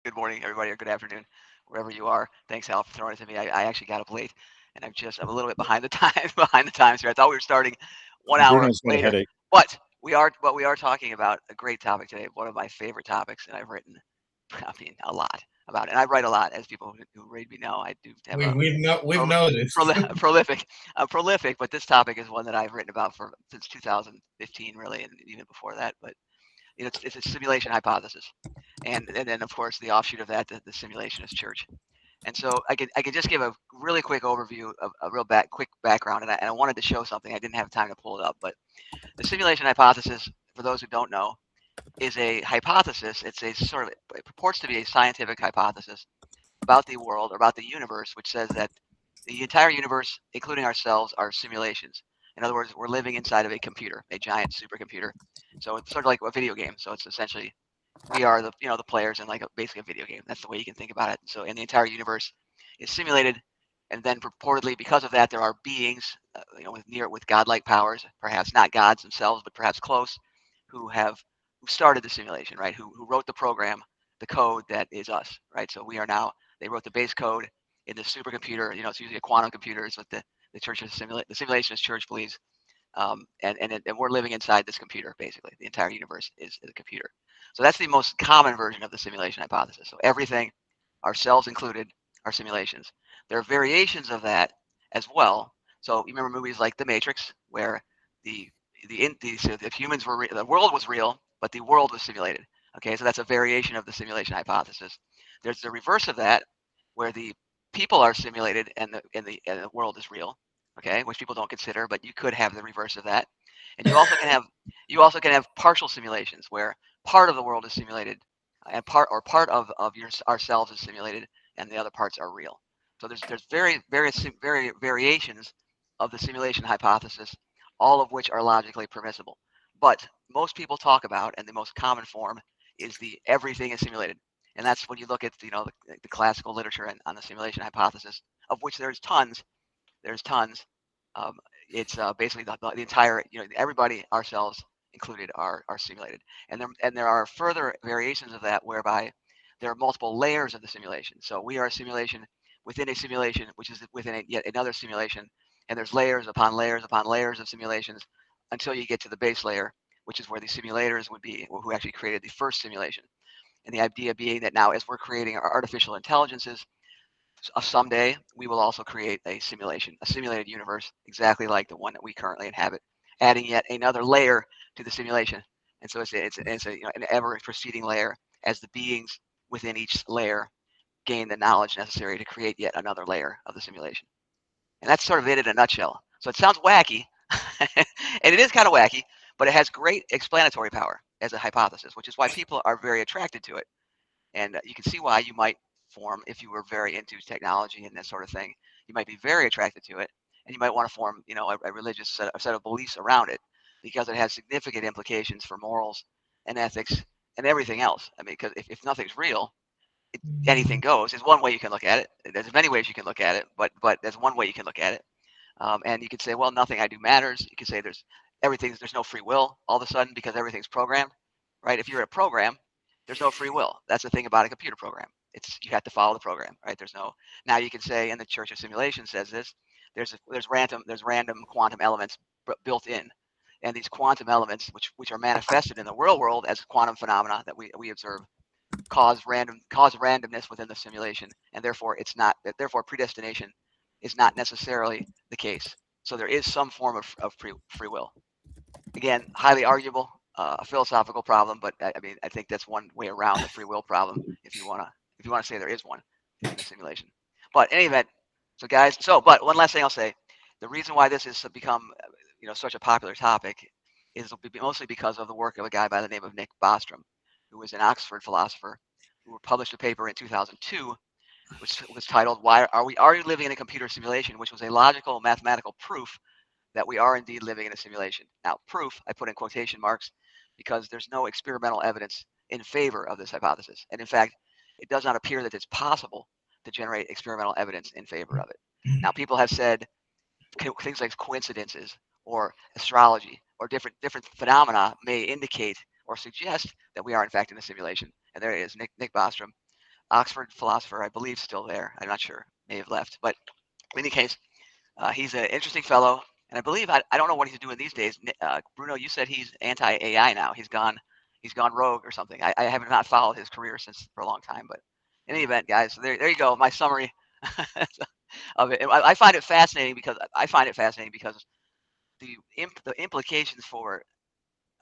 good morning, everybody, or good afternoon, wherever you are. Thanks, Hal, for throwing it to me. I actually got up late, and I'm a little bit behind the time behind the times here. I thought we were starting 1 hour Bruno's got a later, headache. but we are talking about a great topic today, one of my favorite topics, and I've written, I mean, a lot about it. And I write a lot, as people who read me know. I do have a We've prol- noticed. prolific, prolific, but this topic is one that I've written about for since 2015, really, and even before that. But it's a simulation hypothesis, and then of course the offshoot of that, the simulationist church. And so I could just give a really quick overview of a quick background, and I wanted to show something. I didn't have time to pull it up, but the simulation hypothesis, for those who don't know, is a hypothesis. It's a sort of it purports to be a scientific hypothesis about the world or about the universe, which says that the entire universe, including ourselves, are simulations. In other words, we're living inside of a computer, a giant supercomputer. So it's sort of like a video game. So it's essentially we are the players in like basically a video game. That's the way you can think about it. So and the entire universe is simulated, and then purportedly because of that there are beings, with godlike powers, perhaps not gods themselves, but perhaps close, who started the simulation, right? Who wrote the program, the code that is us, right? So we are now they wrote the base code in the supercomputer. It's usually a quantum computer is what the simulationist church believes. And we're living inside this computer, basically. The entire universe is a computer. So that's the most common version of the simulation hypothesis. So everything, ourselves included, are simulations. There are variations of that as well. So you remember movies like The Matrix, where the so if humans were the world was real, but the world was simulated. Okay, so that's a variation of the simulation hypothesis. There's the reverse of that, where the people are simulated and the world is real. Okay, which people don't consider, but you could have the reverse of that. And you also can have partial simulations where part of the world is simulated, and part of ourselves is simulated, and the other parts are real. So there's very variations of the simulation hypothesis, all of which are logically permissible. But most people talk about, and the most common form is the everything is simulated. And that's when you look at the classical literature on the simulation hypothesis, of which there's tons. Um, it's basically the entire, everybody, ourselves included, are simulated, and there are further variations of that whereby there are multiple layers of the simulation. So we are a simulation within a simulation, which is within yet another simulation, and there's layers upon layers upon layers of simulations until you get to the base layer, which is where the simulators would be, who actually created the first simulation. And the idea being that now, as we're creating our artificial intelligences, someday we will also create a simulation, a simulated universe, exactly like the one that we currently inhabit, adding yet another layer to the simulation. And so it's an ever proceeding layer as the beings within each layer gain the knowledge necessary to create yet another layer of the simulation. And that's sort of it in a nutshell. So it sounds wacky, and it is kind of wacky, but it has great explanatory power as a hypothesis, which is why people are very attracted to it. And you can see why you might form, if you were very into technology and that sort of thing, you might be very attracted to it, and you might want to form, a religious set of beliefs around it, because it has significant implications for morals and ethics and everything else. I mean, because if nothing's real, anything goes. Is one way you can look at it. There's many ways you can look at it, but there's one way you can look at it. And you could say, well, nothing I do matters. You could say there's no free will all of a sudden because everything's programmed, right? If you're a program, there's no free will. That's the thing about a computer program. It's you have to follow the program, right? There's no. Now you can say, and the Church of Simulation says this. There's random quantum elements built in, and these quantum elements, which are manifested in the real world as quantum phenomena that we observe, cause randomness within the simulation, and therefore it's not. Therefore, predestination is not necessarily the case. So there is some form of free will. Again, highly arguable, a philosophical problem, but I mean, I think that's one way around the free will problem, if you wanna say there is one in the simulation. But in any event, so guys, but one last thing I'll say, the reason why this has become such a popular topic is mostly because of the work of a guy by the name of Nick Bostrom, who was an Oxford philosopher, who published a paper in 2002 which was titled "Why Are You Living in a Computer Simulation?" which was a logical mathematical proof that we are indeed living in a simulation. Now, proof I put in quotation marks because there's no experimental evidence in favor of this hypothesis, and in fact, it does not appear that it's possible to generate experimental evidence in favor of it. Now, people have said things like coincidences or astrology or different phenomena may indicate or suggest that we are in fact in a simulation. And there it is, Nick Bostrom. Oxford philosopher, I believe, still there. I'm not sure, may have left, but in any case, he's an interesting fellow, and I believe I don't know what he's doing these days. Bruno, you said he's anti-AI now. He's gone rogue or something. I have not followed his career since for a long time, but in any event, guys, so there you go. My summary of it. I find it fascinating because the implications for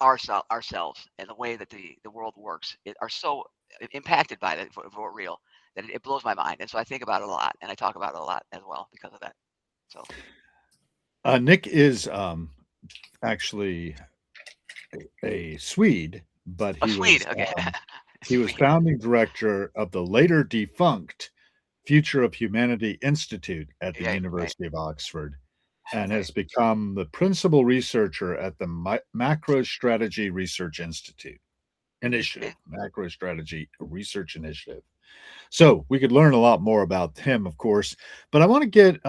ourselves and the way that the world works are so impacted by that for real that it blows my mind. And so I think about it a lot, and I talk about it a lot as well because of that. So Nick is actually a Swede, but a Swede, okay. he was Swede. founding director of the later defunct Future of Humanity Institute at the Right, right, University of Oxford, and has become the principal researcher at the Macro Strategy Research Initiative, Macro Strategy Research Initiative. So we could learn a lot more about him, of course, but I want to get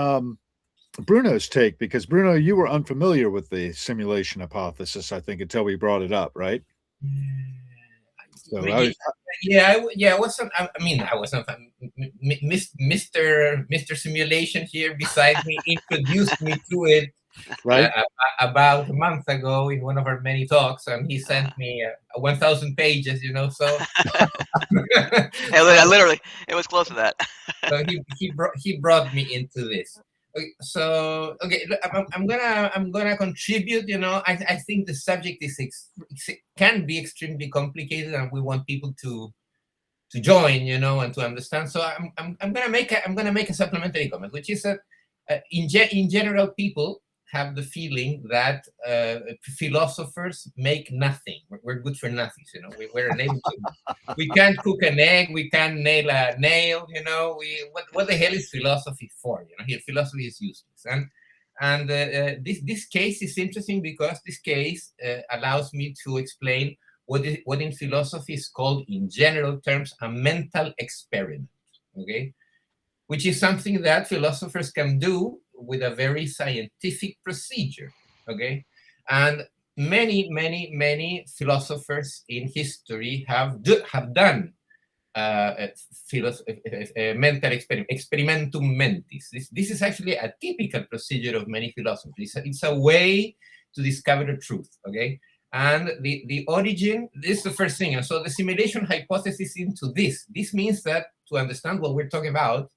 Bruno's take, because Bruno, you were unfamiliar with the simulation hypothesis, I think, until we brought it up, right? So I wasn't. I mean, I wasn't. Mr. Simulation here beside me introduced me to it right. About a month ago in one of our many talks, and he sent me 1,000 pages. So literally, it was close to that. so he brought me into this. Okay, I'm gonna contribute. I think the subject can be extremely complicated, and we want people to join, and to understand. So I'm gonna make a supplementary comment, which is that in general, people have the feeling that philosophers make nothing. We're good for nothing. We're unable to. We can't cook an egg. We can't nail a nail. What the hell is philosophy for? Here philosophy is useless. And this case is interesting because this case allows me to explain what in philosophy is called, in general terms, a mental experiment. Okay, which is something that philosophers can do with a very scientific procedure. Okay, and many philosophers in history have done mental experiment, experimentum mentis. This is actually a typical procedure of many philosophers. It's a way to discover the truth. Okay, and the origin, this is the first thing. And so the simulation hypothesis into this means that to understand what we're talking about,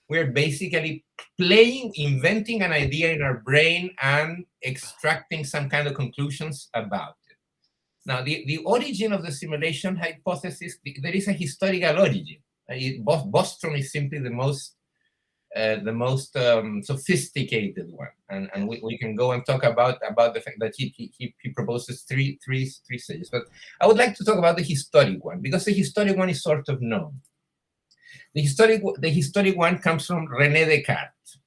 we're basically inventing an idea in our brain and extracting some kind of conclusions about it. Now, the origin of the simulation hypothesis, there is a historical origin. Bostrom is simply the most sophisticated one, and we can go and talk about the fact that he proposes three stages. But I would like to talk about the historic one, because the historic one is sort of known. The historic one comes from René Descartes.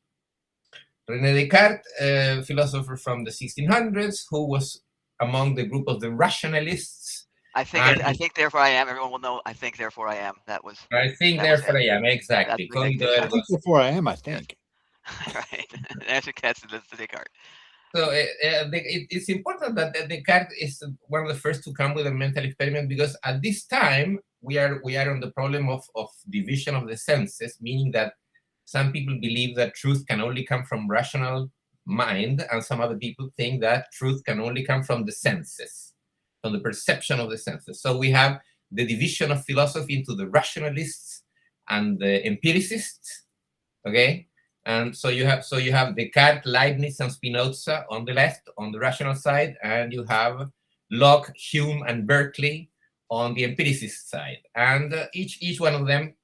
René Descartes, philosopher from the 1600s, who was among the group of the rationalists. I think therefore I am. Everyone will know. I think therefore I am. I think therefore I am, exactly. I think therefore I am. I think. Right. That's Descartes. So it's important that Descartes is one of the first to come with a mental experiment, because at this time we are on the problem of division of the senses, meaning that some people believe that truth can only come from rational mind, and some other people think that truth can only come from the senses, from the perception of the senses. So we have the division of philosophy into the rationalists and the empiricists. Okay. And so you have Descartes, Leibniz, and Spinoza on the left, on the rational side, and you have Locke, Hume, and Berkeley on the empiricist side. And each one of them.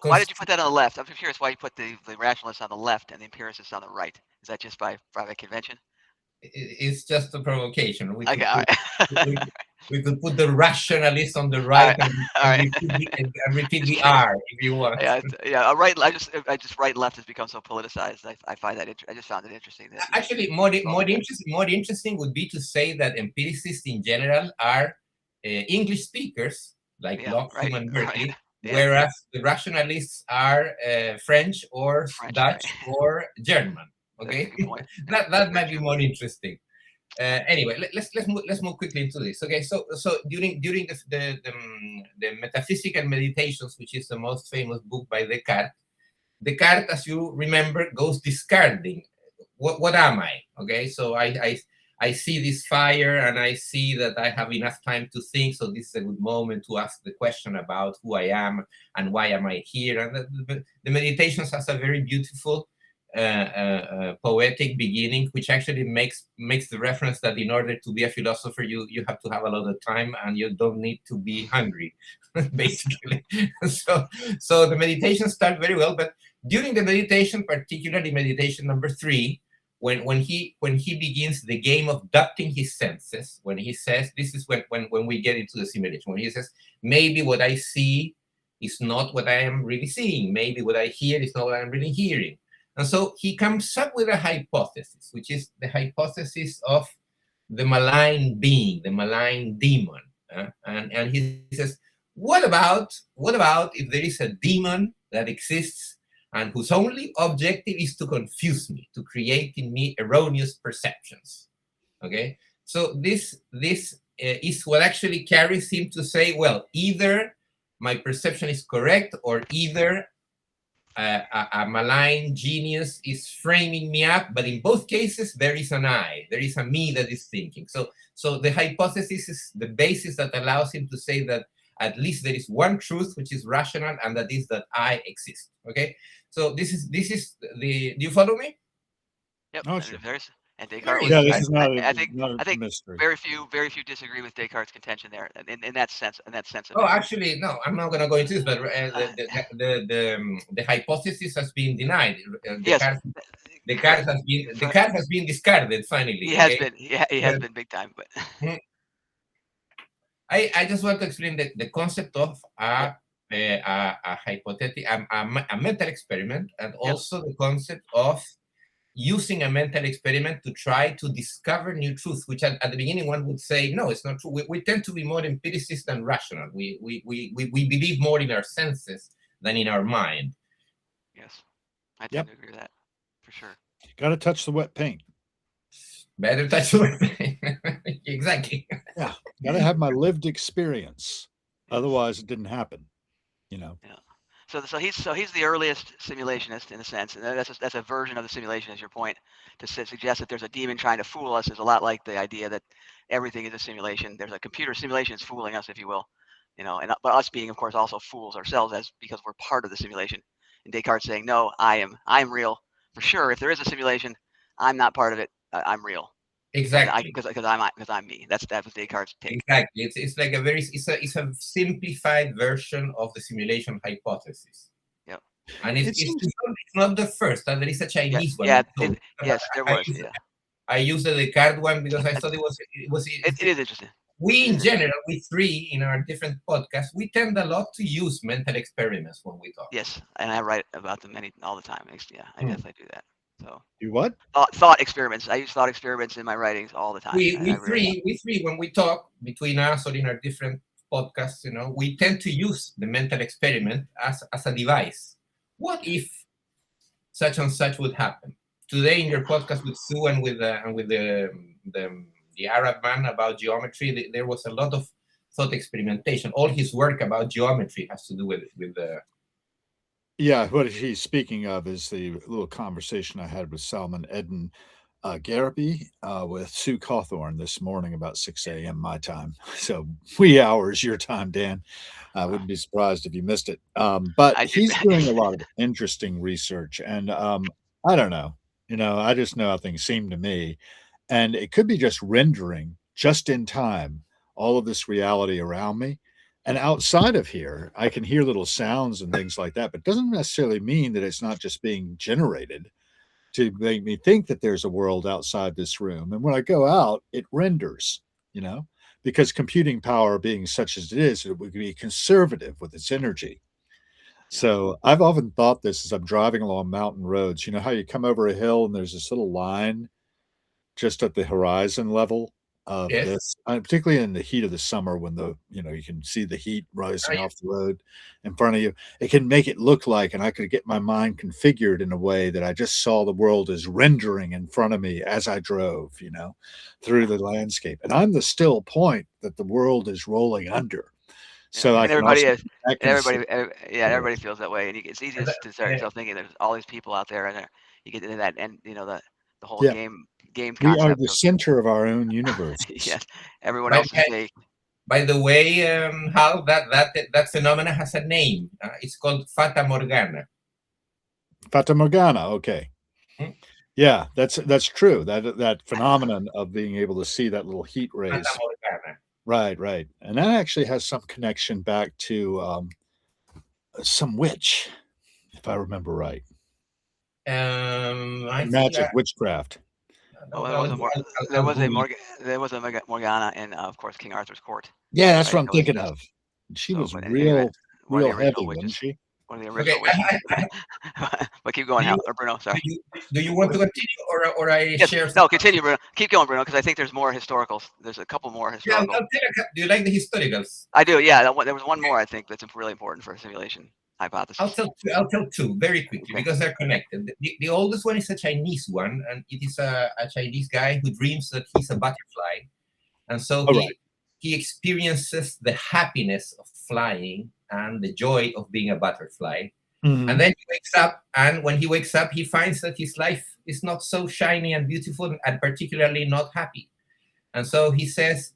Why did you put that on the left? I'm curious why you put the rationalists on the left and the empiricists on the right. Is that just by private convention? It's just a provocation. We could put the rationalists on the right and repeat the R if you want. Yeah. Right. I just right and left has become so politicized. I find that I just found it interesting. Actually, more interesting would be to say that empiricists in general are English speakers like Locke, Hume, and Berkeley. Right. Whereas the rationalists are French or Dutch or German. Okay, that might be more interesting. Anyway, let's move quickly into this. Okay, so during the metaphysical meditations, which is the most famous book by Descartes, Descartes, as you remember, goes discarding. What am I? Okay, so I see this fire and I see that I have enough time to think. So this is a good moment to ask the question about who I am and why am I here. And the meditations has a very beautiful poetic beginning, which actually makes the reference that in order to be a philosopher, you have to have a lot of time and you don't need to be hungry, basically. So the meditation start very well, but during the meditation, particularly meditation number 3, when he begins the game of duping his senses, when he says, this is when we get into the simulation, when he says, maybe what I see is not what I am really seeing, maybe what I hear is not what I'm really hearing. And so he comes up with a hypothesis, which is the hypothesis of the malign being, the malign demon. And he says, what about if there is a demon that exists and whose only objective is to confuse me, to create in me erroneous perceptions? Okay, so this is what actually carries him to say, well, either my perception is correct, or either a malign genius is framing me up, but in both cases there is an I, there is a me that is thinking. So the hypothesis is the basis that allows him to say that at least there is one truth which is rational, and that is that I exist. Okay, so this is the. Do you follow me? Yep. Oh, sure. And Descartes Very was, Yeah, this is not I think not I a think mystery. very few disagree with Descartes' contention there in that sense of Oh, it. actually, no, I'm not going to go into this, but the hypothesis has been denied. Yes, correct. Descartes has been discarded finally. He has Okay? been he has been big time, but Mhm. I just want to explain the concept of a hypothetical, a mental experiment, and Yep. also the concept of using a mental experiment to try to discover new truths, which at the beginning one would say, no, it's not true. We tend to be more empiricist than rational. We believe more in our senses than in our mind. yes, I tend to agree with that for sure. Got to touch the wet paint. Better touch exactly. Yeah, got to have my lived experience. Otherwise, it didn't happen. You know. Yeah. So he's the earliest simulationist in a sense, and that's a version of the simulation, as your point, to suggest that there's a demon trying to fool us is a lot like the idea that everything is a simulation. There's a computer simulation is fooling us, if you will, and but us being, of course, also fools ourselves because we're part of the simulation. And Descartes saying, no, I am real for sure. If there is a simulation, I'm not part of it. I'm real. Exactly. Because I'm me. That was Descartes' take. Exactly. It's like it's a simplified version of the simulation hypothesis. Yep. And it's not the first. There is a Chinese one. Yeah. Yes, there was. I used the Descartes one because I thought it was. It is interesting. We in general, we three in our different podcasts, we tend a lot to use mental experiments when we talk. Yes, and I write about them all the time. Yeah, I guess I do that. So you what? Thought experiments. I use thought experiments in my writings all the time. We three when we talk between us or in our different podcasts, we tend to use the mental experiment as a device. What if such and such would happen? Today in your podcast with Sue and with the Arab man about geometry, there was a lot of thought experimentation. All his work about geometry has to do with the. Yeah, what he's speaking of is the little conversation I had with Salman Eden Garabi with Sue Cawthorn this morning about 6 a.m. my time. So wee hours your time, Dan. I wouldn't be surprised if you missed it. But he's doing a lot of interesting research. And I don't know. I just know how things seem to me. And it could be just rendering just in time all of this reality around me. And outside of here, I can hear little sounds and things like that, but it doesn't necessarily mean that it's not just being generated to make me think that there's a world outside this room. And when I go out, it renders, because computing power being such as it is, it would be conservative with its energy. So I've often thought this as I'm driving along mountain roads. You know how you come over a hill and there's this little line just at the horizon level of Yes. this, particularly in the heat of the summer when you can see the heat Ah, rising yeah. off the road in front of you. It can make it look like, and I could get my mind configured in a way that I just saw the world as rendering in front of me as I drove, through the landscape. And I'm the still point that the world is rolling under. Yeah, So I and can everybody also, is, I and can see. yeah, everybody feels that way, and it's easy And, to start uh, yourself thinking there's all these people out there, and you get into that, and the whole Yeah, game we are concept the of center of our own universes. yes, everyone by, else is fake. by the way, how that phenomena has a name. It's called Fata Morgana. Fata Morgana. Okay. Hmm? Yeah, that's true. That phenomenon of being able to see that little heat Fata rays. Morgana. Right, right. And that actually has some connection back to some witch, if I remember right. I think Magic, witchcraft. Oh, there was a more, I'll Google it. there was a Morgana in, of course, King Arthur's court, Yeah, that's right? what I'm That was thinking just of. She so, was but anyway, one of the real original heavy, witches, wasn't she? one of the Okay, original witches. But keep going, do you Hal or Bruno. Sorry. do you want to continue, or I Yes. share? No, continue, Bruno. Keep going, Bruno, because I think there's more historicals. There's a couple more Yeah, historical. do you like the historicals? I do. Yeah, there was one more I think that's really important for a simulation hypothesis. I'll tell two very quickly Okay. because they're connected. The oldest one is a Chinese one, and it is a Chinese guy who dreams that he's a butterfly, and so Oh, right. he experiences the happiness of flying and the joy of being a butterfly. Mhm. And then he wakes up, and when he wakes up, he finds that his life is not so shiny and beautiful, and particularly not happy. And so he says,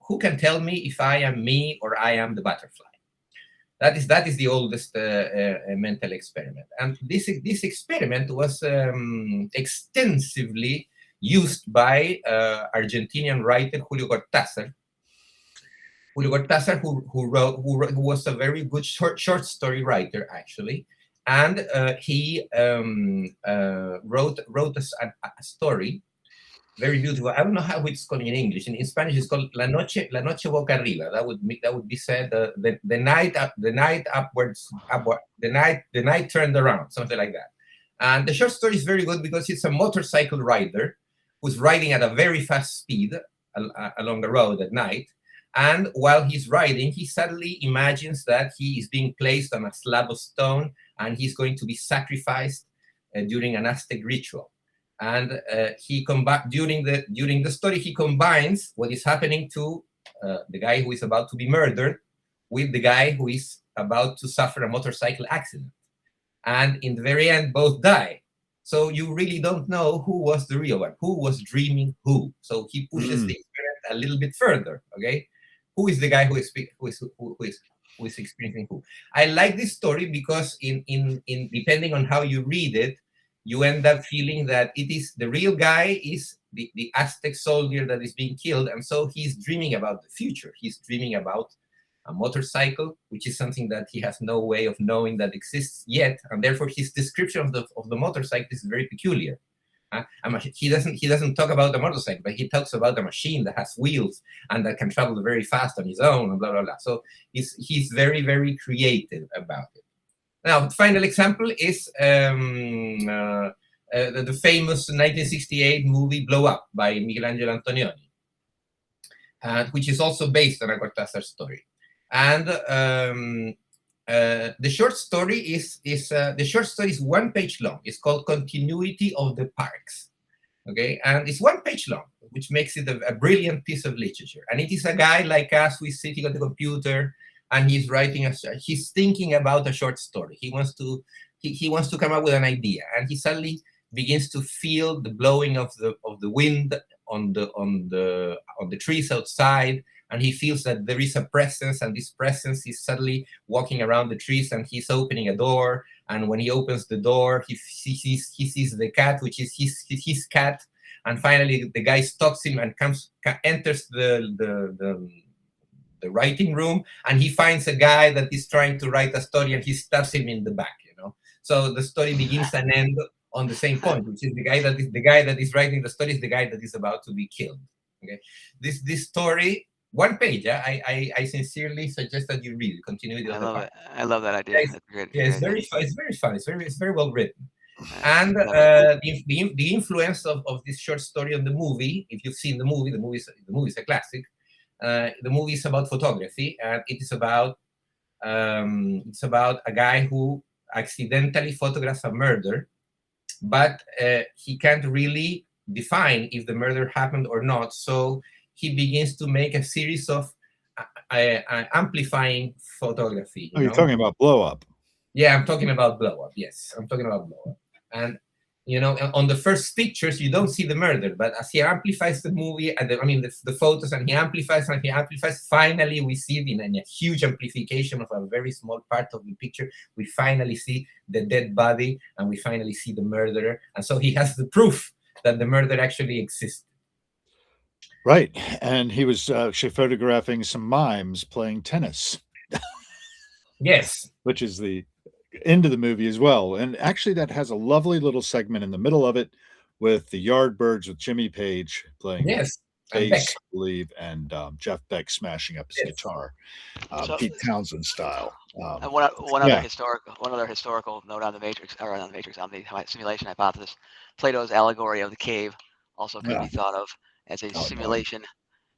"Who can tell me if I am me or I am the butterfly?" That is the oldest mental experiment, and this experiment was extensively used by Argentinian writer Julio Cortázar. Julio Cortázar, who was a very good short story writer actually, and he wrote a story very beautiful. I don't know how it's called in English. In Spanish, it's called La Noche Boca Arriba. That would be said the night the night turned around, something like that. And the short story is very good because it's a motorcycle rider who's riding at a very fast speed along the road at night. And while he's riding, he suddenly imagines that he is being placed on a slab of stone and he's going to be sacrificed during an Aztec ritual. And during the story, he combines what is happening to the guy who is about to be murdered with the guy who is about to suffer a motorcycle accident. And in the very end, both die. So you really don't know who was the real one, who was dreaming who. So he pushes the experiment a little bit further. Okay, who is the guy who is experiencing who? I like this story because in depending on how you read it, you end up feeling that it is the real guy is the Aztec soldier that is being killed, and so he's dreaming about the future. He's dreaming about a motorcycle, which is something that he has no way of knowing that exists yet, and therefore his description of the motorcycle is very peculiar. He doesn't talk about a motorcycle, but he talks about a machine that has wheels and that can travel very fast on his own, and blah blah blah. So he's very, very creative about it. Now, the final example is the famous 1968 movie Blow Up by Michelangelo Antonioni, which is also based on a Cortázar story. And the short story is 1 page long. It's called Continuity of the Parks. Okay, and it's 1 page long, which makes it a brilliant piece of literature. And it is a guy like us who is sitting at the computer and he's he's thinking about a short story. He wants to come up with an idea, and he suddenly begins to feel the blowing of the wind on the trees outside, and he feels that there is a presence, and this presence is suddenly walking around the trees, and he's opening a door, and when he opens the door, he sees the cat, which is his cat, and finally the guy stops him and enters the writing room, and he finds a guy that is trying to write a story, and he stabs him in the back. So the story begins and ends on the same point, which is the guy that is writing the story is the guy that is about to be killed. Okay, this story, 1 page. I sincerely suggest that you read it. Continuity of the Park. I love that idea. That's great. Yeah, it's very fun. It's very fun. It's very well written. And Definitely. the influence of this short story on the movie, if you've seen the movie is a classic. The movie is about photography, and it's about a guy who accidentally photographs a murder, but he can't really define if the murder happened or not. So he begins to make a series of amplifying photography. Oh, you're talking about blow up. Yeah, I'm talking about blow up. Yes, I'm talking about blow up. And on the first pictures, you don't see the murder, but as he amplifies the movie, and the photos, and he amplifies, finally we see it in a huge amplification of a very small part of the picture. We finally see the dead body, and we finally see the murderer. And so he has the proof that the murder actually exists. Right. And he was actually photographing some mimes playing tennis. Yes. Which is the end of the movie as well. And actually, that has a lovely little segment in the middle of it with the Yardbirds with Jimmy Page playing yes. bass, I believe, and Jeff Beck smashing up his guitar, Pete Townsend style. And one other historical note on the Matrix, or on the simulation hypothesis. Plato's allegory of the cave also could be thought of as a simulation,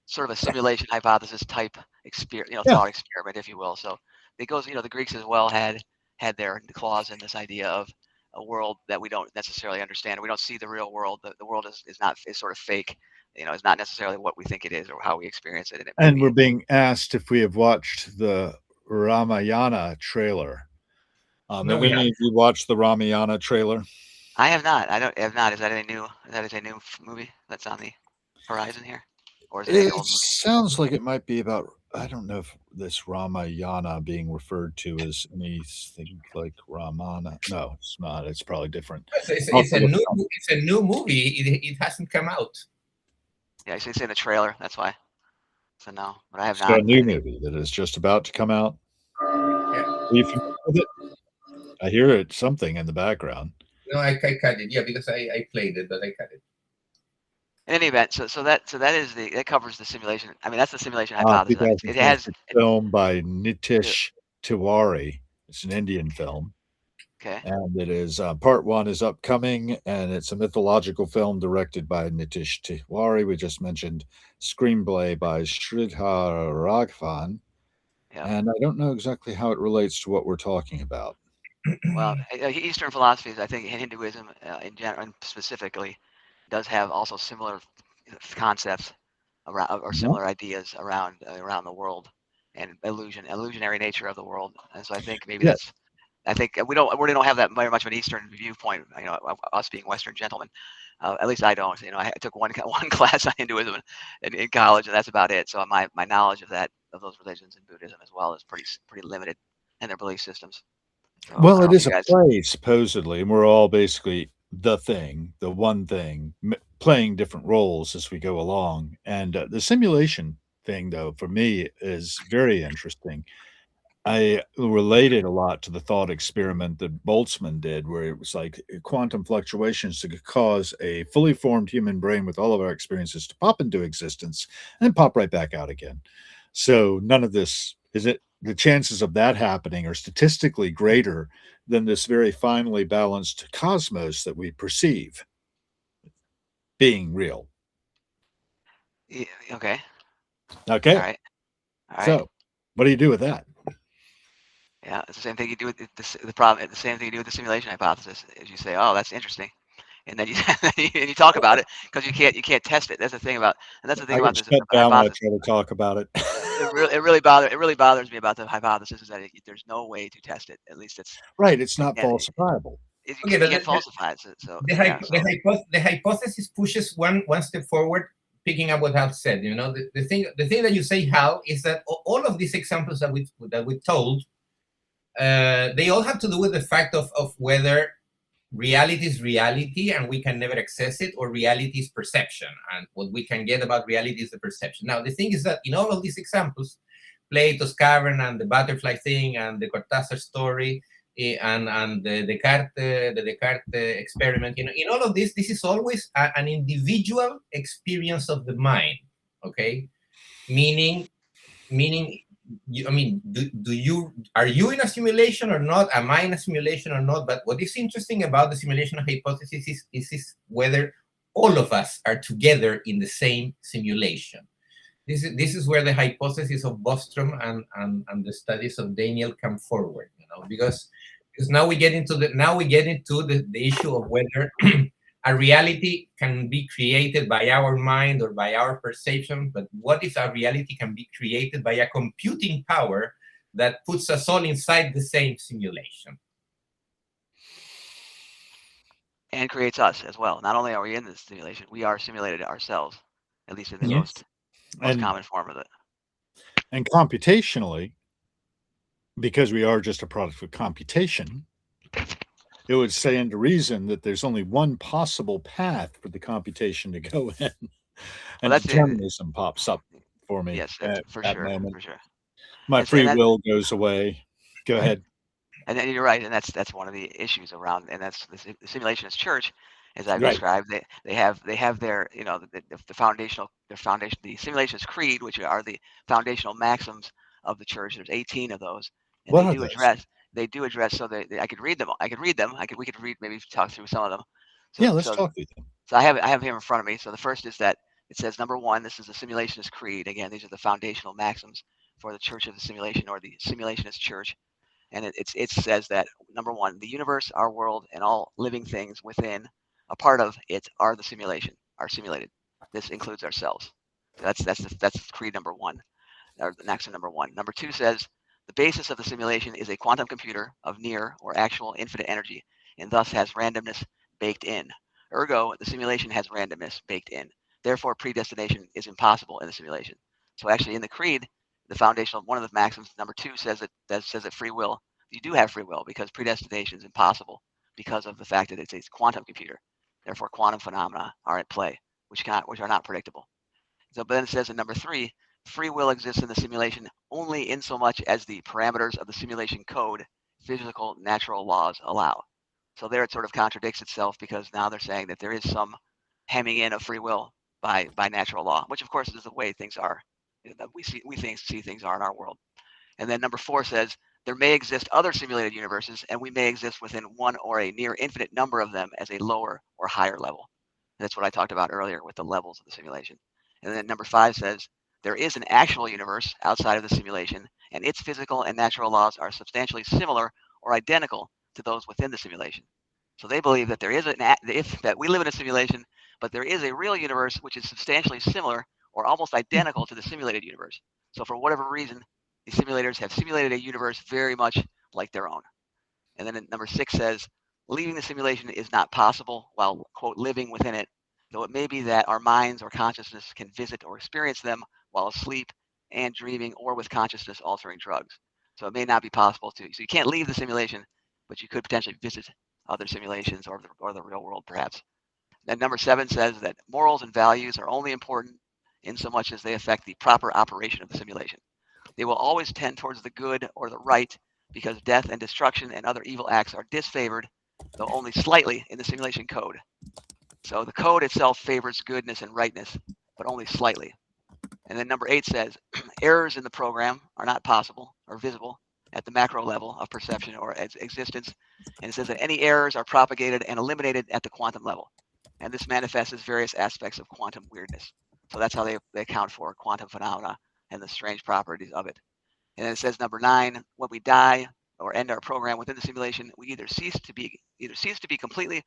sort of a simulation hypothesis type thought experiment, if you will. So it goes, the Greeks as well had their clause in this idea of a world that we don't necessarily understand. We don't see the real world. The world is sort of fake. It's not necessarily what we think it is or how we experience it. And we're being asked if we have watched the Ramayana trailer. Have any of you watched the Ramayana trailer? I have not. I have not. Is that a new movie that's on the horizon here? Or is it an old movie? Sounds like it might be about, I don't know if this Ramayana being referred to as anything like Ramana. No, it's not. It's probably different. It's a new movie. It hasn't come out. Yeah, it's in the trailer. That's why. So no, but I have not. It's a new movie that is just about to come out. Yeah. Are you familiar with it? I hear it something in the background. No, I cut it. Yeah, because I played it, but I cut it. In any event, so that covers the simulation. I mean, that's the simulation hypothesis. It has a film by Nitish Tiwari. It's an Indian film. Okay. And it is part one is upcoming, and it's a mythological film directed by Nitish Tiwari. We just mentioned screenplay by Sridhar Raghavan. Yeah. And I don't know exactly how it relates to what we're talking about. Well, Eastern philosophies, I think Hinduism in general, and specifically, does have also similar concepts around or similar ideas around the world and illusionary nature of the world. And so I think maybe that's. I think we don't have that very much of an Eastern viewpoint. Us being Western gentlemen, at least I don't. I took one class on Hinduism in college, and that's about it. So my knowledge of those religions and Buddhism as well is pretty limited in their belief systems. So, well, it is a play supposedly, and we're all basically the one thing, playing different roles as we go along. And the simulation thing, though, for me is very interesting. I related a lot to the thought experiment that Boltzmann did, where it was like quantum fluctuations that could cause a fully formed human brain with all of our experiences to pop into existence and then pop right back out again. So none of this the chances of that happening are statistically greater than this very finely balanced cosmos that we perceive being real. Yeah, okay. All right. So what do you do with that? Yeah, it's the same thing you do with the problem. The same thing you do with the simulation hypothesis is you say, "Oh, that's interesting," and then you talk about it because you can't test it. That's the thing about this hypothesis. Down when I try to talk about it. It really bothers me about the hypothesis is that there's no way to test it. At least it's right. It's not falsifiable. You can't falsify it. So the hypothesis pushes one step forward. Picking up what Hal said, the thing that you say, Hal, is that all of these examples that we told. They all have to do with the fact of whether reality is reality and we can never access it, or reality is perception, and what we can get about reality is the perception. Now, the thing is that in all of these examples, Plato's cavern and the butterfly thing and the Cortázar story and the Descartes experiment, in all of this is always an individual experience of the mind, okay? Meaning I mean, do you are you in a simulation or not? Am I in a simulation or not? But what is interesting about the simulation hypothesis is whether all of us are together in the same simulation. This is where the hypothesis of Bostrom and the studies of Daniel come forward. Because now we get into the issue of whether a reality can be created by our mind or by our perception, but what if a reality can be created by a computing power that puts us all inside the same simulation? And creates us as well. Not only are we in this simulation, we are simulated ourselves, at least in the Yes. most And common form of it. and computationally, because we are just a product of computation, it would stand to reason that there's only one possible path for the computation to go in, and that's it. determinism pops up for me Yes, at for that sure, moment. for sure. My And free that, will goes away. Go ahead. and then you're right, and that's one of the issues around, and that's the simulationist church, as I've Right. described. They have their the foundational the simulationist creed, which are the foundational maxims of the church. There's 18 of those, and What are those? they do address. So I could read them. We could read, maybe talk through some of them. Yeah, So let's so talk through them. so I have here in front of me. So the first is that it says, number one, this is the simulationist creed. Again, these are the foundational maxims for the Church of the Simulation, or the simulationist church. And it says that, number one, the universe, our world, and all living things within a part of it are the simulation, are simulated. This includes ourselves. So that's creed number one, or the maxim number one. Number two says the basis of the simulation is a quantum computer of near or actual infinite energy, and thus has randomness baked in. Ergo, the simulation has randomness baked in. Therefore, predestination is impossible in the simulation. So actually, in the creed, the foundational one of the maxims, number two, says that free will. You do have free will, because predestination is impossible because of the fact that it's a quantum computer. Therefore, quantum phenomena are at play, which are not predictable. So, but then it says in number three, free will exists in the simulation only in so much as the parameters of the simulation code, physical natural laws allow. So there it sort of contradicts itself, because now they're saying that there is some hemming in of free will by natural law, which of course is the way things are. That see things are in our world. And then number four says there may exist other simulated universes, and we may exist within one or a near infinite number of them as a lower or higher level. And that's what I talked about earlier with the levels of the simulation. And then number five says there is an actual universe outside of the simulation, and its physical and natural laws are substantially similar or identical to those within the simulation. So they believe that there is that we live in a simulation, but there is a real universe which is substantially similar or almost identical to the simulated universe. So for whatever reason, the simulators have simulated a universe very much like their own. And then number six says, leaving the simulation is not possible while, quote, living within it, though it may be that our minds or consciousness can visit or experience them while asleep and dreaming, or with consciousness altering drugs. So it may not be possible so you can't leave the simulation, but you could potentially visit other simulations, or the real world, perhaps. And number seven says that morals and values are only important in so much as they affect the proper operation of the simulation. They will always tend towards the good or the right, because death and destruction and other evil acts are disfavored, though only slightly, in the simulation code. So the code itself favors goodness and rightness, but only slightly. And then number eight says errors in the program are not possible or visible at the macro level of perception or existence. And it says that any errors are propagated and eliminated at the quantum level. And this manifests as various aspects of quantum weirdness. So that's how they account for quantum phenomena and the strange properties of it. And then it says number nine, when we die or end our program within the simulation, we either cease to be completely,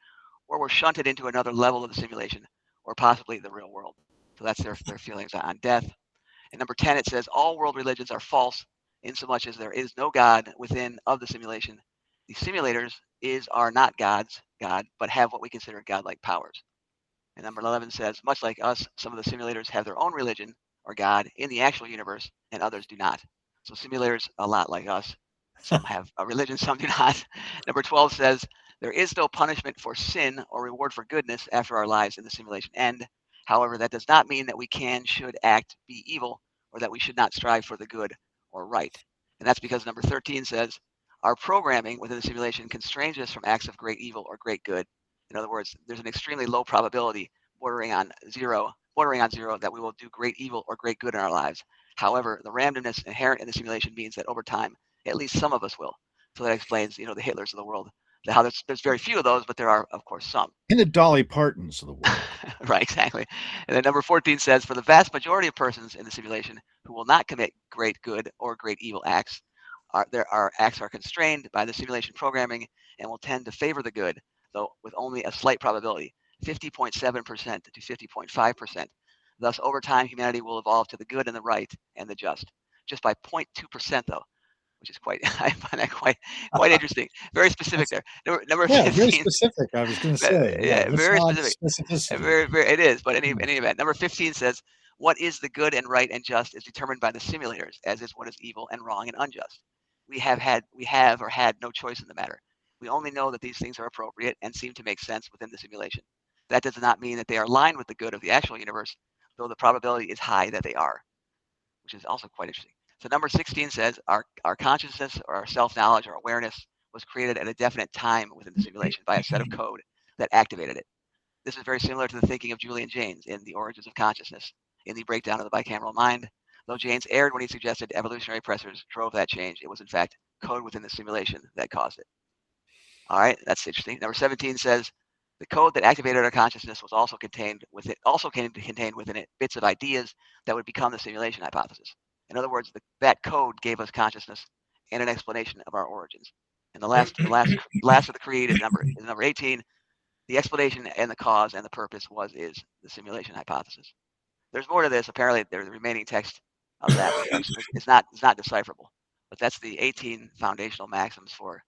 or we're shunted into another level of the simulation, or possibly the real world. So that's their feelings on death. And number 10, it says all world religions are false, in so much as there is no God within of the simulation. The simulators are not God, but have what we consider godlike powers. And number 11 says, much like us, some of the simulators have their own religion or God in the actual universe, and others do not. So simulators, a lot like us, some have a religion, some do not. Number 12 says, there is no punishment for sin or reward for goodness after our lives in the simulation end. However, that does not mean that we should act, be evil, or that we should not strive for the good or right. And that's because number 13 says, our programming within the simulation constrains us from acts of great evil or great good. In other words, there's an extremely low probability, bordering on zero, that we will do great evil or great good in our lives. However, the randomness inherent in the simulation means that over time, at least some of us will. So that explains, the Hitlers of the world. How there's very few of those, but there are, of course, some. And the Dolly Partons of the world. Right, exactly. And then number 14 says, for the vast majority of persons in the simulation who will not commit great good or great evil acts, our acts are constrained by the simulation programming and will tend to favor the good, though with only a slight probability, 50.7% to 50.5%. Thus, over time, humanity will evolve to the good and the right and the just by 0.2%, though, which is quite, I find that quite interesting. Very specific That's, there. Number yeah, very 15, specific. I was going to say, yeah, yeah, let's very not specific. specificity. Very, it is. But Yeah. any event, number 15 says, what is the good and right and just is determined by the simulators, as is what is evil and wrong and unjust. We have or had no choice in the matter. We only know that these things are appropriate and seem to make sense within the simulation. That does not mean that they are aligned with the good of the actual universe, though the probability is high that they are, which is also quite interesting. So number 16 says our consciousness or our self-knowledge or awareness was created at a definite time within the simulation by a set of code that activated it. This is very similar to the thinking of Julian Jaynes in The Origins of Consciousness, in the breakdown of the bicameral mind. Though Jaynes erred when he suggested evolutionary pressures drove that change, it was in fact code within the simulation that caused it. All right, that's interesting. Number 17 says the code that activated our consciousness was also contained within it bits of ideas that would become the simulation hypothesis. In other words, that code gave us consciousness and an explanation of our origins. And the last of the creed is number 18. The explanation and the cause and the purpose is the simulation hypothesis. There's more to this. Apparently, the remaining text of that is not decipherable. But that's the 18 foundational maxims for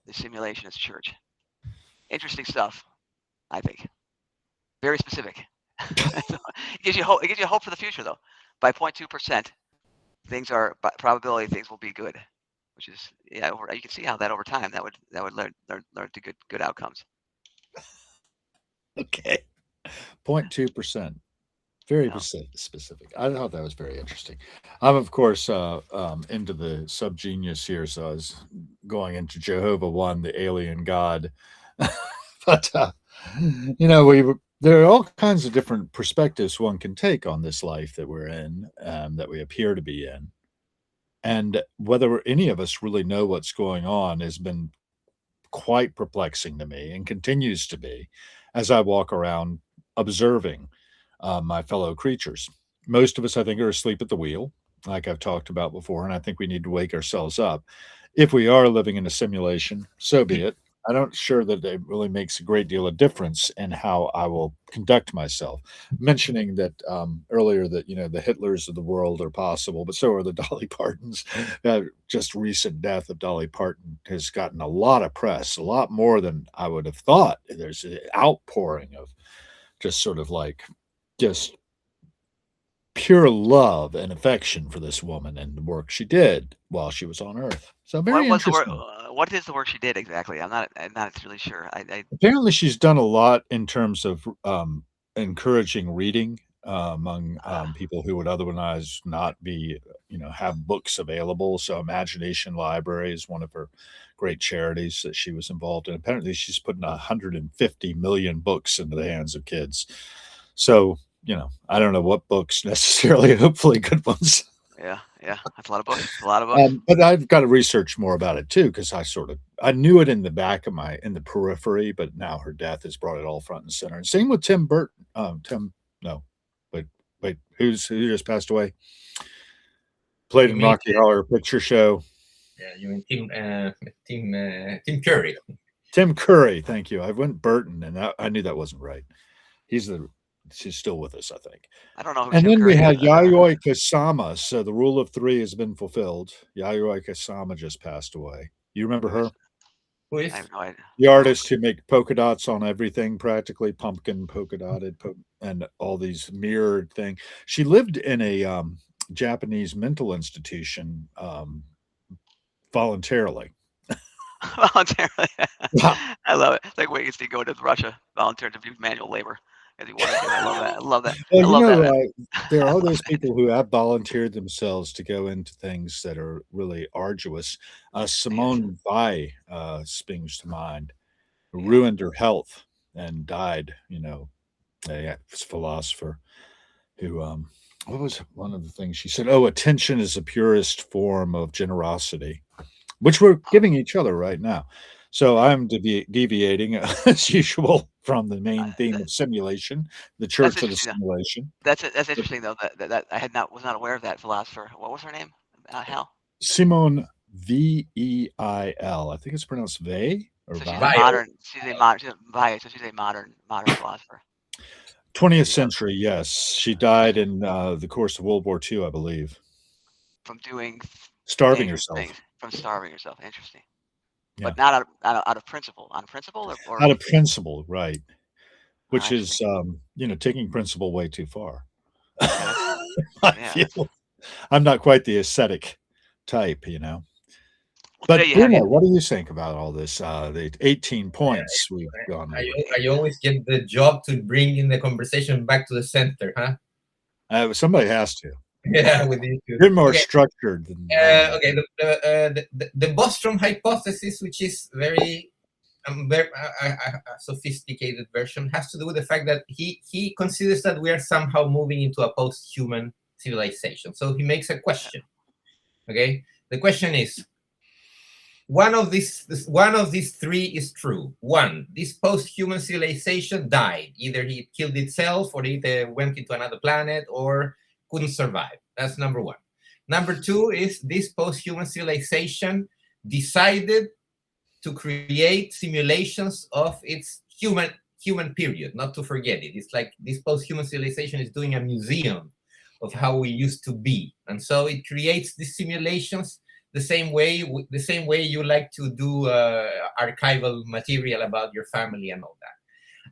the simulationist church. Interesting stuff, I think. Very specific. It gives you hope. It gives you hope for the future, though. By 0.2%, by probability things will be good, which is you can see how that over time that would learn to good outcomes. Okay, 0.2%. Very specific. I thought that was very interesting. I'm, of course, into the subgenius here, so I was going into Jehovah One, the alien god. But there are all kinds of different perspectives one can take on this life that we're in, that we appear to be in, and whether any of us really know what's going on has been quite perplexing to me and continues to be as I walk around observing my fellow creatures. Most of us, I think, are asleep at the wheel, like I've talked about before, and I think we need to wake ourselves up. If we are living in a simulation, so be it. I'm not sure that it really makes a great deal of difference in how I will conduct myself. Mentioning that earlier that the Hitlers of the world are possible, but so are the Dolly Partons. Just recent death of Dolly Parton has gotten a lot of press, a lot more than I would have thought. There's an outpouring of just sort of like just pure love and affection for this woman and the work she did while she was on Earth. So very interesting. What is the work she did exactly? I'm not really sure. Apparently, she's done a lot in terms of encouraging reading among people who would otherwise not be, have books available. So, Imagination Library is one of her great charities that she was involved in. Apparently, she's putting 150 million books into the hands of kids. So, I don't know what books necessarily, hopefully good ones. Yeah, that's a lot of books. But I've got to research more about it too, because I knew it in the back of in the periphery, but now her death has brought it all front and center. And same with Tim Burton. Wait, who just passed away? Played in Rocky Horror Picture Show. Yeah, you mean Tim Curry. Tim Curry, thank you. I went Burton, and I knew that wasn't right. She's still with us, I think. I don't know. And then we had Yayoi Kusama. So the rule of three has been fulfilled. Yayoi Kusama just passed away. You remember her? Who is? I have no idea. The artist who make polka dots on everything, practically pumpkin polka dotted, and all these mirrored things. She lived in a Japanese mental institution voluntarily. Voluntarily. I love it. It's like when you go to Russia, volunteer to do manual labor. I love that. Well, there are those people who have volunteered themselves to go into things that are really arduous. Simone Weil springs to mind, ruined her health and died. A philosopher who what was one of the things she said? Oh, attention is the purest form of generosity, which we're Oh, giving each other right now. So I'm deviating as usual from the main theme that, of simulation, the that's church of the interesting. simulation. That's But interesting though. That I had not was not aware of that philosopher. What was her name? Hal. Simone Veil, I think it's pronounced Vey or So she's a Vi. Bio. modern. She's a modern. She's a, Via, so she's a modern philosopher. 20th Yeah, century, yes. She died in the course of World War II, I believe, from doing starving dangerous herself. things, from starving herself. Interesting, Yeah, but not out of principle. On principle, or out of principle, right? Which interesting. is, taking principle way too far. Yeah, that's I yeah. That's feel I'm not quite the ascetic type. well. Today But you have Bruno, what do you think about all this? The 18 Yeah, points we've gone I, over. I always get the job to bring in the conversation back to the center, huh? Somebody has to. Yeah, with you too. You're more Okay, structured than I am. okay. The Bostrom hypothesis, which is very a sophisticated version, has to do with the fact that he considers that we are somehow moving into a post-human civilization. So he makes a question. Okay, the question is, one of these three is true. One, this post-human civilization died. Either it killed itself, or it went into another planet, or couldn't survive. That's number one. Number two is this post-human civilization decided to create simulations of its human period, not to forget it. It's like this post-human civilization is doing a museum of yeah. how we used to be, and so it creates these simulations the same way you like to do archival material about your family and all that.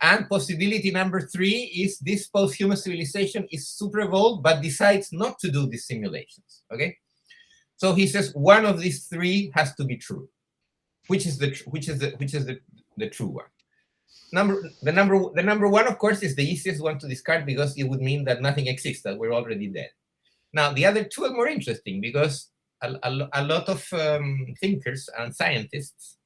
And possibility number three is this post-human civilization is super evolved but decides not to do these simulations. Okay, so he says one of these three has to be true. Which is the true one? The number one, of course, is the easiest one to discard because it would mean that nothing exists, that we're already dead. Now, the other two are more interesting because a lot of thinkers and scientists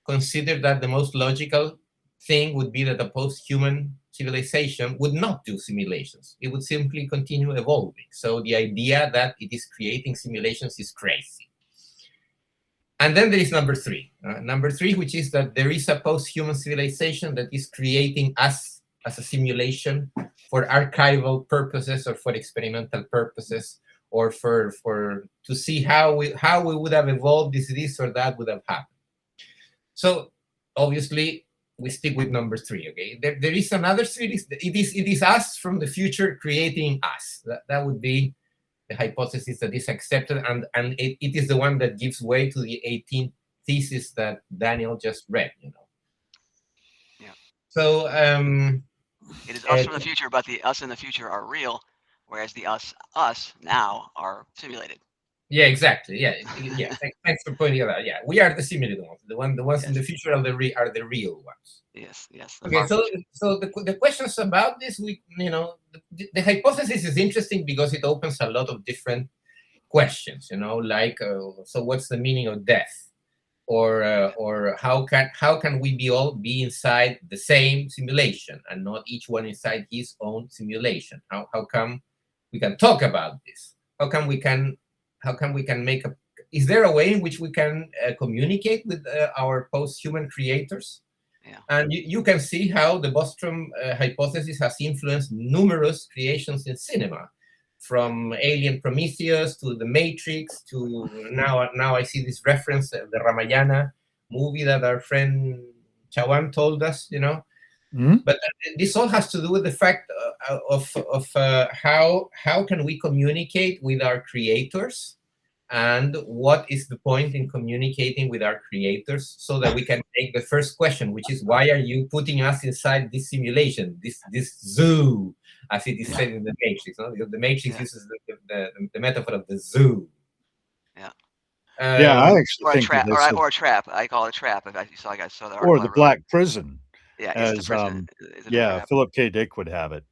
consider that the most logical thing would be that a post-human civilization would not do simulations. It would simply continue evolving. So the idea that it is creating simulations is crazy. And then there is number three. Number three, which is that there is a post-human civilization that is creating us as a simulation for archival purposes or for experimental purposes, or for to see how we would have evolved if this or that would have happened. So obviously we stick with number three. Okay, there is another series. It is us from the future creating us. That would be the hypothesis that is accepted, and it is the one that gives way to the 18th thesis that Daniel just read. Yeah. So It is us from the future, but the us in the future are real, whereas the us now are simulated. yeah, exactly. Yeah, yeah. Thanks for pointing it out. Yeah, we are the simulated ones. The ones in Yes. the future are the real ones. Yes. The Okay, far so future. so the questions about this, the hypothesis is interesting because it opens a lot of different questions. Like so, what's the meaning of death? Or how can we all be inside the same simulation and not each one inside his own simulation? How come we can talk about this? How can we can make a is there a way in which we can communicate with our post-human creators? Yeah. And you can see how the Bostrom hypothesis has influenced numerous creations in cinema, from Alien Prometheus to The Matrix to now I see this reference, the Ramayana movie that our friend Chawan told us. Hmm? But this all has to do with the fact of how can we communicate with our creators, and what is the point in communicating with our creators, so that we can take the first question, which is, why are you putting us inside this simulation, this zoo, as it is said in the Matrix? No? Because the Matrix Yeah. uses the metaphor of the zoo. Yeah. Yeah, I Um, actually Or a think that trap, this is, or a trap. I call it a trap. If you saw, I saw the or article I the wrote. black prison, Yeah. Is the as prison? Is it a yeah, trap? Philip K. Dick would have it.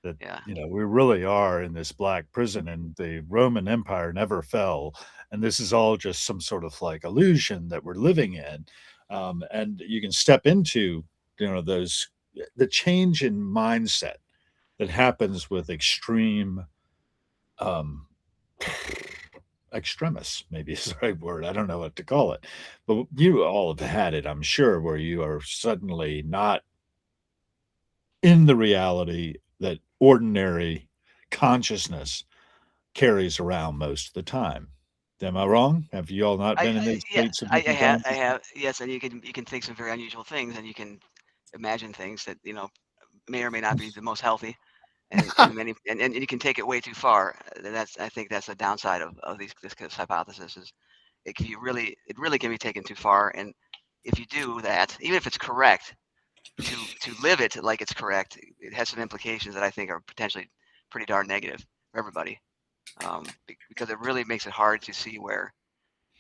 That Yeah. we really are in this black prison, and the Roman Empire never fell, and this is all just some sort of like illusion that we're living in. And you can step into those the change in mindset that happens with extreme um, extremis, maybe is the right word. I don't know what to call it. But you all have had it, I'm sure, where you are suddenly not in the reality that ordinary consciousness carries around most of the time. Am I wrong? Have you all not been in these Yeah, states of different I consciousness? have, yes, and you can think some very unusual things, and you can imagine things that may or may not be the most healthy, and many and you can take it way too far. That's I think that's the downside of this hypothesis is it really can be taken too far, and if you do that, even if it's correct, to live it like it's correct, it has some implications that I think are potentially pretty darn negative for everybody, because it really makes it hard to see where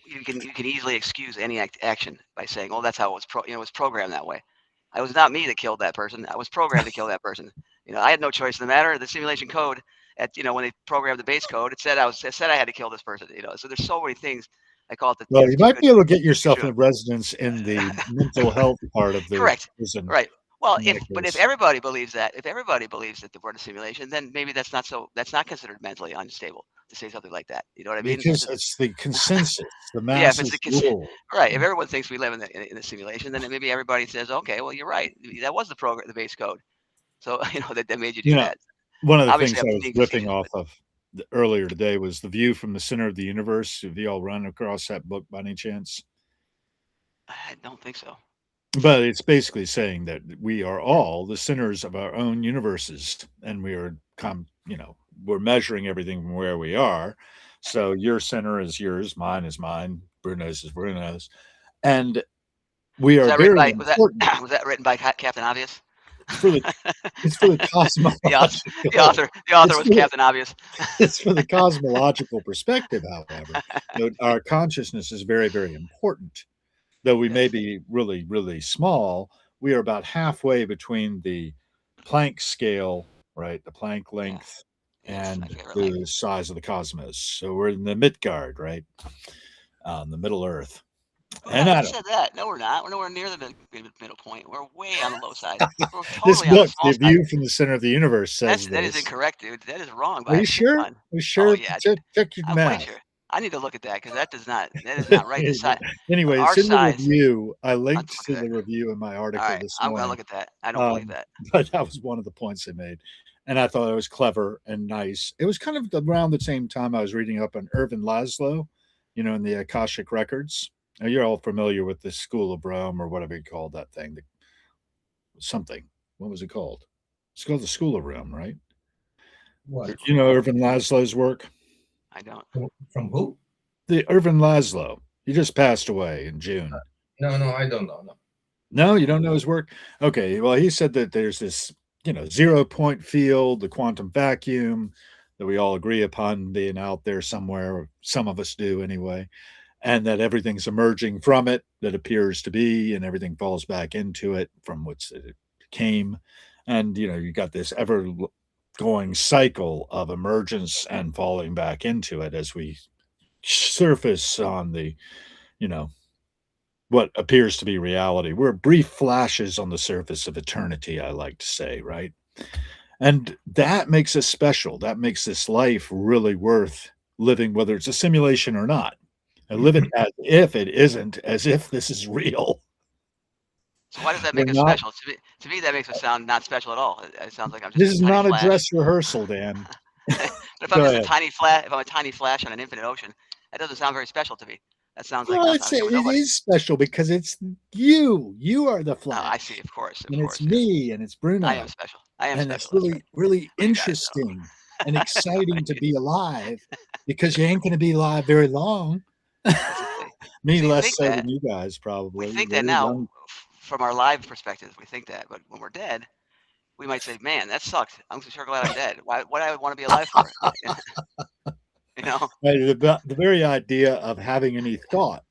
you can easily excuse any action by saying, "Oh, that's how it was it was programmed that way." It was not me that killed that person. I was programmed to kill that person. I had no choice in the matter. The simulation code when they programmed the base code, it said I had to kill this person. So there's so many things. I call it Well, you too might good be able to get to be yourself true. in residence in the mental health part of the Correct. prison Right. Well, in that if case. everybody believes that, if everybody believes that we're in a simulation, then maybe that's not considered mentally unstable to say something like that. You know what I mean? Because it's the consensus, the Yeah, if it's masses the rule. right, if everyone thinks we live in a simulation, then maybe everybody says, "Okay, well, you're right. That was the base code." So that made you You do know, that. one of the Obviously, things I'm I was being riffing facetious, off but of earlier today was the view from the center of the universe. Have you all run across that book by any chance? I don't think so. But it's basically saying that we are all the centers of our own universes, and we are, we're measuring everything from where we are. So your center is yours, mine is mine, Bruno's is Bruno's, and we Was are that written very by important. was that written by Captain Obvious? It's for the it's for the the author, cosmological. the author It's was for the Captain Obvious. it's for the cosmological perspective. However, our consciousness is very, very important. Though we may Yes, be really, really small, we are about halfway between the Planck scale, right? The Planck yeah, length yes, my and favorite the language. size of the cosmos. So we're in the Midgard, right? On the Middle Earth. Oh yeah, And I I just don't. said that. No, we're not. We're nowhere near the middle point. We're way on the low side. We're This totally on the book, small The side. View from the Center of the Universe, says That is this. incorrect, dude. That is wrong Are by you a shit sure? Are ton. you Oh sure? yeah, dude. Check your I'm quite math. sure. I need to look at that because that is not right. The size, Anyway, our it's in the size. review. I I'll have to linked look to at the that. review in my All article right, this I'm gonna morning. look at that. I don't believe Um, that. but that was one of the points they made. And I thought it was clever and nice. It was kind of around the same time I was reading up on Irvin Laszlo, in the Akashic Records. Now, you're all familiar with the School of Rome or whatever you called that thing. Something. What was it called? It's called the School of Rome, right? What? You know Irvin Laszlo's work? I don't. From who? The Irvin Laszlo. He just passed away in June. No, no, I don't know. No. No, you don't know his work? Okay. Well, he said that there's this, 0 point field, the quantum vacuum that we all agree upon being out there somewhere, or some of us do anyway, and that everything's emerging from it that appears to be, and everything falls back into it from which it came. And, you got this ever going cycle of emergence and falling back into it as we surface on the, you know, what appears to be reality. We're brief flashes on the surface of eternity, I like to say, right? And that makes us special. That makes this life really worth living, whether it's a simulation or not. And live it as if it isn't, as if this is real. So why does that We're make us not, special? To me, that makes us sound not special at all. It sounds like I'm just this a is tiny not a flash. dress rehearsal, Dan. But if I'm Go just a ahead. tiny flash, if I'm a tiny flash on an infinite ocean, that doesn't sound very special to me. That sounds like Well, I'm here with it nobody. is special because it's you. You are the Oh, I see. flash. Of And it's course, yes. me and it's I am Bruno. special. I am And it's special. That's right. really, really What do you guys interesting and know? exciting to be alive because you ain't going to be alive very long. That's the thing. Me So you less think so that than you guys, we probably. think that Very now, young. from our live perspective, we think that, but when we're dead, we might say, "Man, that sucked. I'm sure glad I'm dead. What I would want to be alive for?" You know? Right, the very idea of having any thought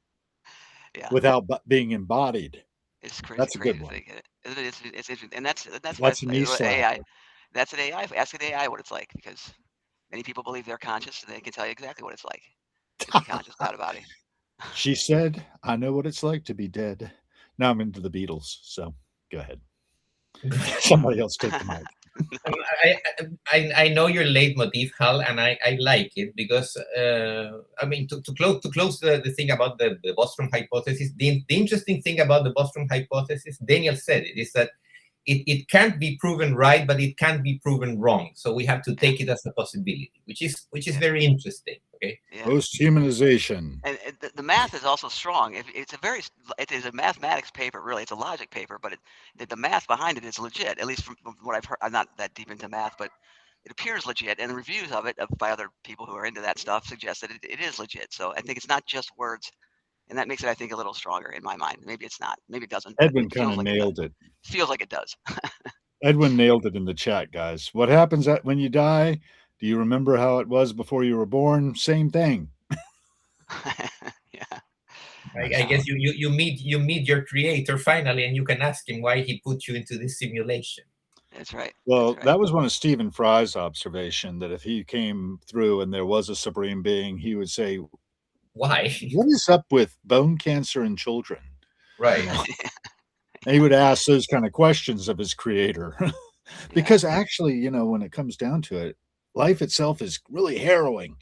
Yeah. without being embodied. It's crazy, That's a good crazy to one. think it. Isn't it? It's interesting, and that's why That's it's a knee AI. slapper. That's an AI. Ask an AI what it's like because many people believe they're conscious and they can tell you exactly what it's like to be conscious without a body. She said, I know what it's like to be dead. Now I'm into the Beatles. So go ahead. Somebody else take the mic. I know your leitmotif, Hal, and I like it because I mean to close the thing about the Bostrom hypothesis. The interesting thing about the Bostrom hypothesis, Daniel said it, is that it can't be proven right, but it can't be proven wrong. So we have to take it as a possibility, which is very interesting. Okay. Yeah. Post-humanization. And the math is also strong. It is a mathematics paper, really. It's a logic paper, but the math behind it is legit. At least from what I've heard, I'm not that deep into math, but it appears legit. And the reviews of it by other people who are into that stuff suggest that it is legit. So I think it's not just words, and that makes it, I think, a little stronger in my mind. Maybe it's not. Maybe it doesn't. Edwin It kind feels of like it nailed does. it. Feels like it does. Edwin nailed it in the chat, guys. What happens when you die? Do you remember how it was before you were born? Same thing. Yeah. I guess you meet your creator finally, and you can ask him why he put you into this simulation. That's right. Well, That's right. that was one of Stephen Fry's observation, that if he came through and there was a supreme being, he would say, Why? what is up with bone cancer in children? Right. You know? And he would ask those kind of questions of his creator. Because actually, when it comes down to it, life itself is really harrowing.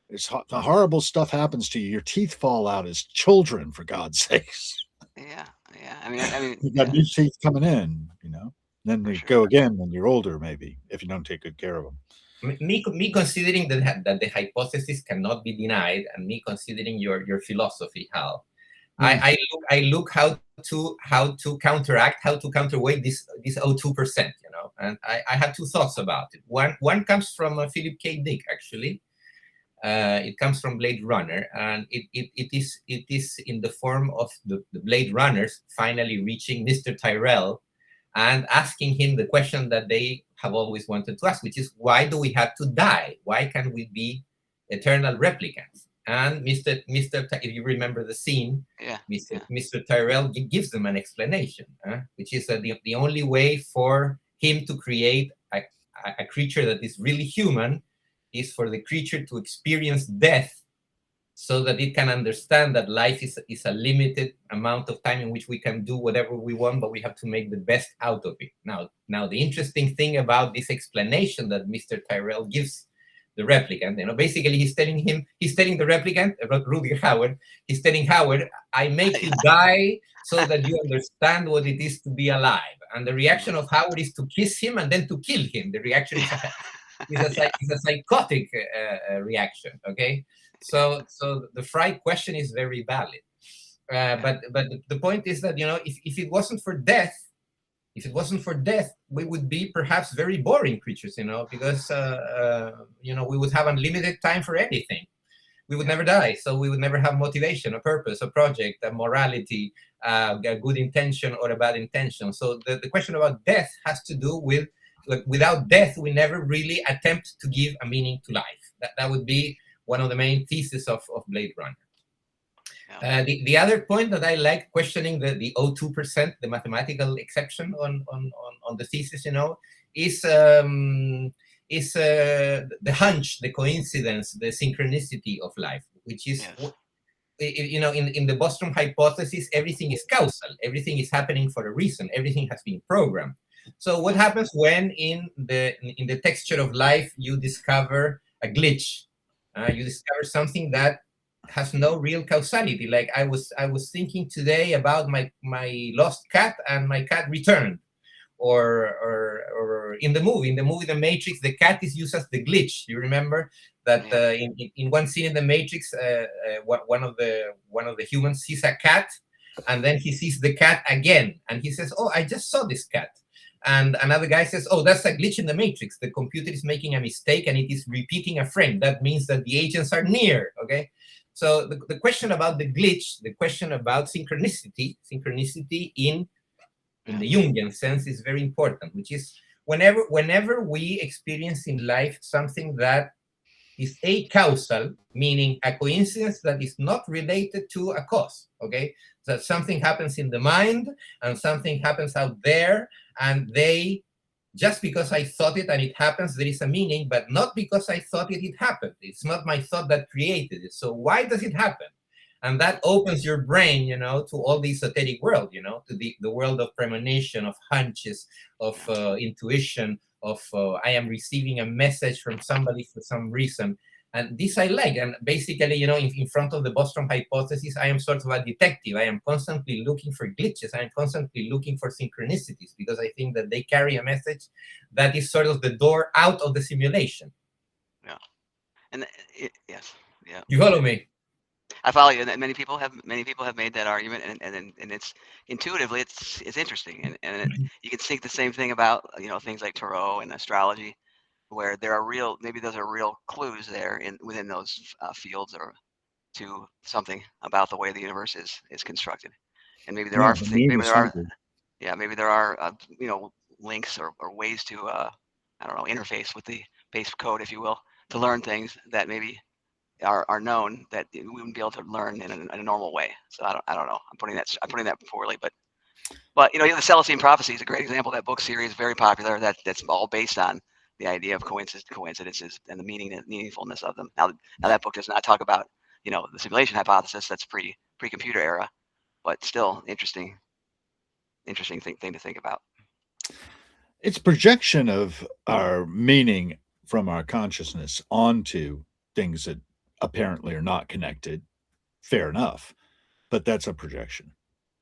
The horrible stuff happens to you. Your teeth fall out as children, for God's sakes. Yeah. I mean, You got new teeth coming in, Then they go again when you're older, maybe, if you don't take good care of them. Me considering that the hypothesis cannot be denied, and me considering your philosophy, Hal, I look how to counterweight this 0.2%, and I have two thoughts about it. One comes from Philip K. Dick, actually. It comes from Blade Runner, and it is in the form of the Blade Runners finally reaching Mr. Tyrell and asking him the question that they have always wanted to ask, which is, why do we have to die? Why can't we be eternal replicants? And Mr. If you remember the scene, Mr. Tyrell gives them an explanation, which is that the only way for him to create a creature that is really human is for the creature to experience death, so that it can understand that life is a limited amount of time in which we can do whatever we want, but we have to make the best out of it. Now the interesting thing about this explanation that Mr. Tyrell gives the replicant, basically he's telling the replicant, Rudy Howard, he's telling Howard, I make you die so that you understand what it is to be alive. And the reaction of Howard is to kiss him and then to kill him. The reaction is a psychotic reaction. Okay, so the Fry question is very valid, but the point is that if it wasn't for death, we would be perhaps very boring creatures, because we would have unlimited time for anything. We would never die, so we would never have motivation, a purpose, a project, a morality, a good intention or a bad intention. So the question about death has to do with, without death, we never really attempt to give a meaning to life. That would be one of the main theses of Blade Runner. Yeah. The other point that I like questioning the 0.2%, the mathematical exception on the thesis, is the hunch, the coincidence, the synchronicity of life, which is, in the Bostrom hypothesis, everything is causal, everything is happening for a reason, everything has been programmed. So what happens when in the texture of life you discover a glitch? You discover something that has no real causality. Like I was thinking today about my lost cat, and my cat returned. Or in the movie The Matrix, the cat is used as the glitch. You remember that in one scene in The Matrix, one of the humans sees a cat, and then he sees the cat again, and he says, "Oh, I just saw this cat." And another guy says, "Oh, that's a glitch in the Matrix. The computer is making a mistake and it is repeating a frame. That means that the agents are near." Okay. So the question about the glitch, the question about synchronicity in the Jungian sense is very important, which is whenever we experience in life something that is acausal, meaning a coincidence that is not related to a cause. Okay. That something happens in the mind and something happens out there, and just because I thought it and it happens, there is a meaning, but not because I thought it happened. It's not my thought that created it. So why does it happen? And that opens your brain, to all the esoteric world, to the world of premonition, of hunches, of intuition, I am receiving a message from somebody for some reason. And this I like. And basically, in front of the Bostrom hypothesis, I am sort of a detective. I am constantly looking for glitches. I am constantly looking for synchronicities because I think that they carry a message that is sort of the door out of the simulation. Yeah. And yes, yeah. You follow me? I follow you. And many people have made that argument, and it's intuitively it's interesting, and you can think the same thing about things like tarot and astrology, where there are maybe those are real clues there within those fields or to something about the way the universe is constructed, and maybe there Yeah, are the mean maybe is there are simple. maybe there are links or ways to I don't know, interface with the base code, if you will, to learn things that maybe are known that we wouldn't be able to learn in a normal way. So I don't know. I'm putting that poorly, but the Celestine Prophecy is a great example. That book series, very popular. That's all based on the idea of coincidences and the meaningfulness of them. Now that book does not talk about the simulation hypothesis. That's pre-computer era, but still interesting thing to think about. It's projection of our meaning from our consciousness onto things that apparently are not connected. Fair enough, but that's a projection.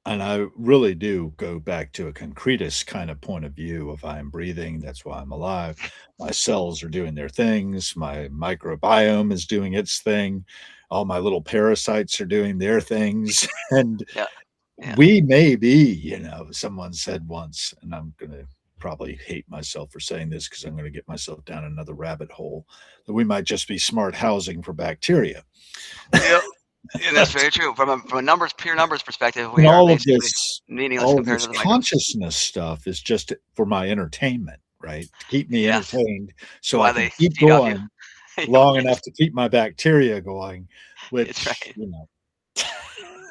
And I really do go back to a concretist kind of point of view of I am breathing, that's why I'm alive. My cells are doing their things, my microbiome is doing its thing, all my little parasites are doing their things. And Yeah. we may be, someone said once, and I'm going to probably hate myself for saying this because I'm going to get myself down another rabbit hole, that we might just be smart housing for bacteria. Yep. Yeah, that's very true. From a pure numbers perspective, we And are all of basically this, meaningless compared to the microbes. consciousness stuff is just for my entertainment, right? To keep me Yes. entertained, so Why I can they keep feed off you. going long enough to keep my bacteria going. Which, It's right.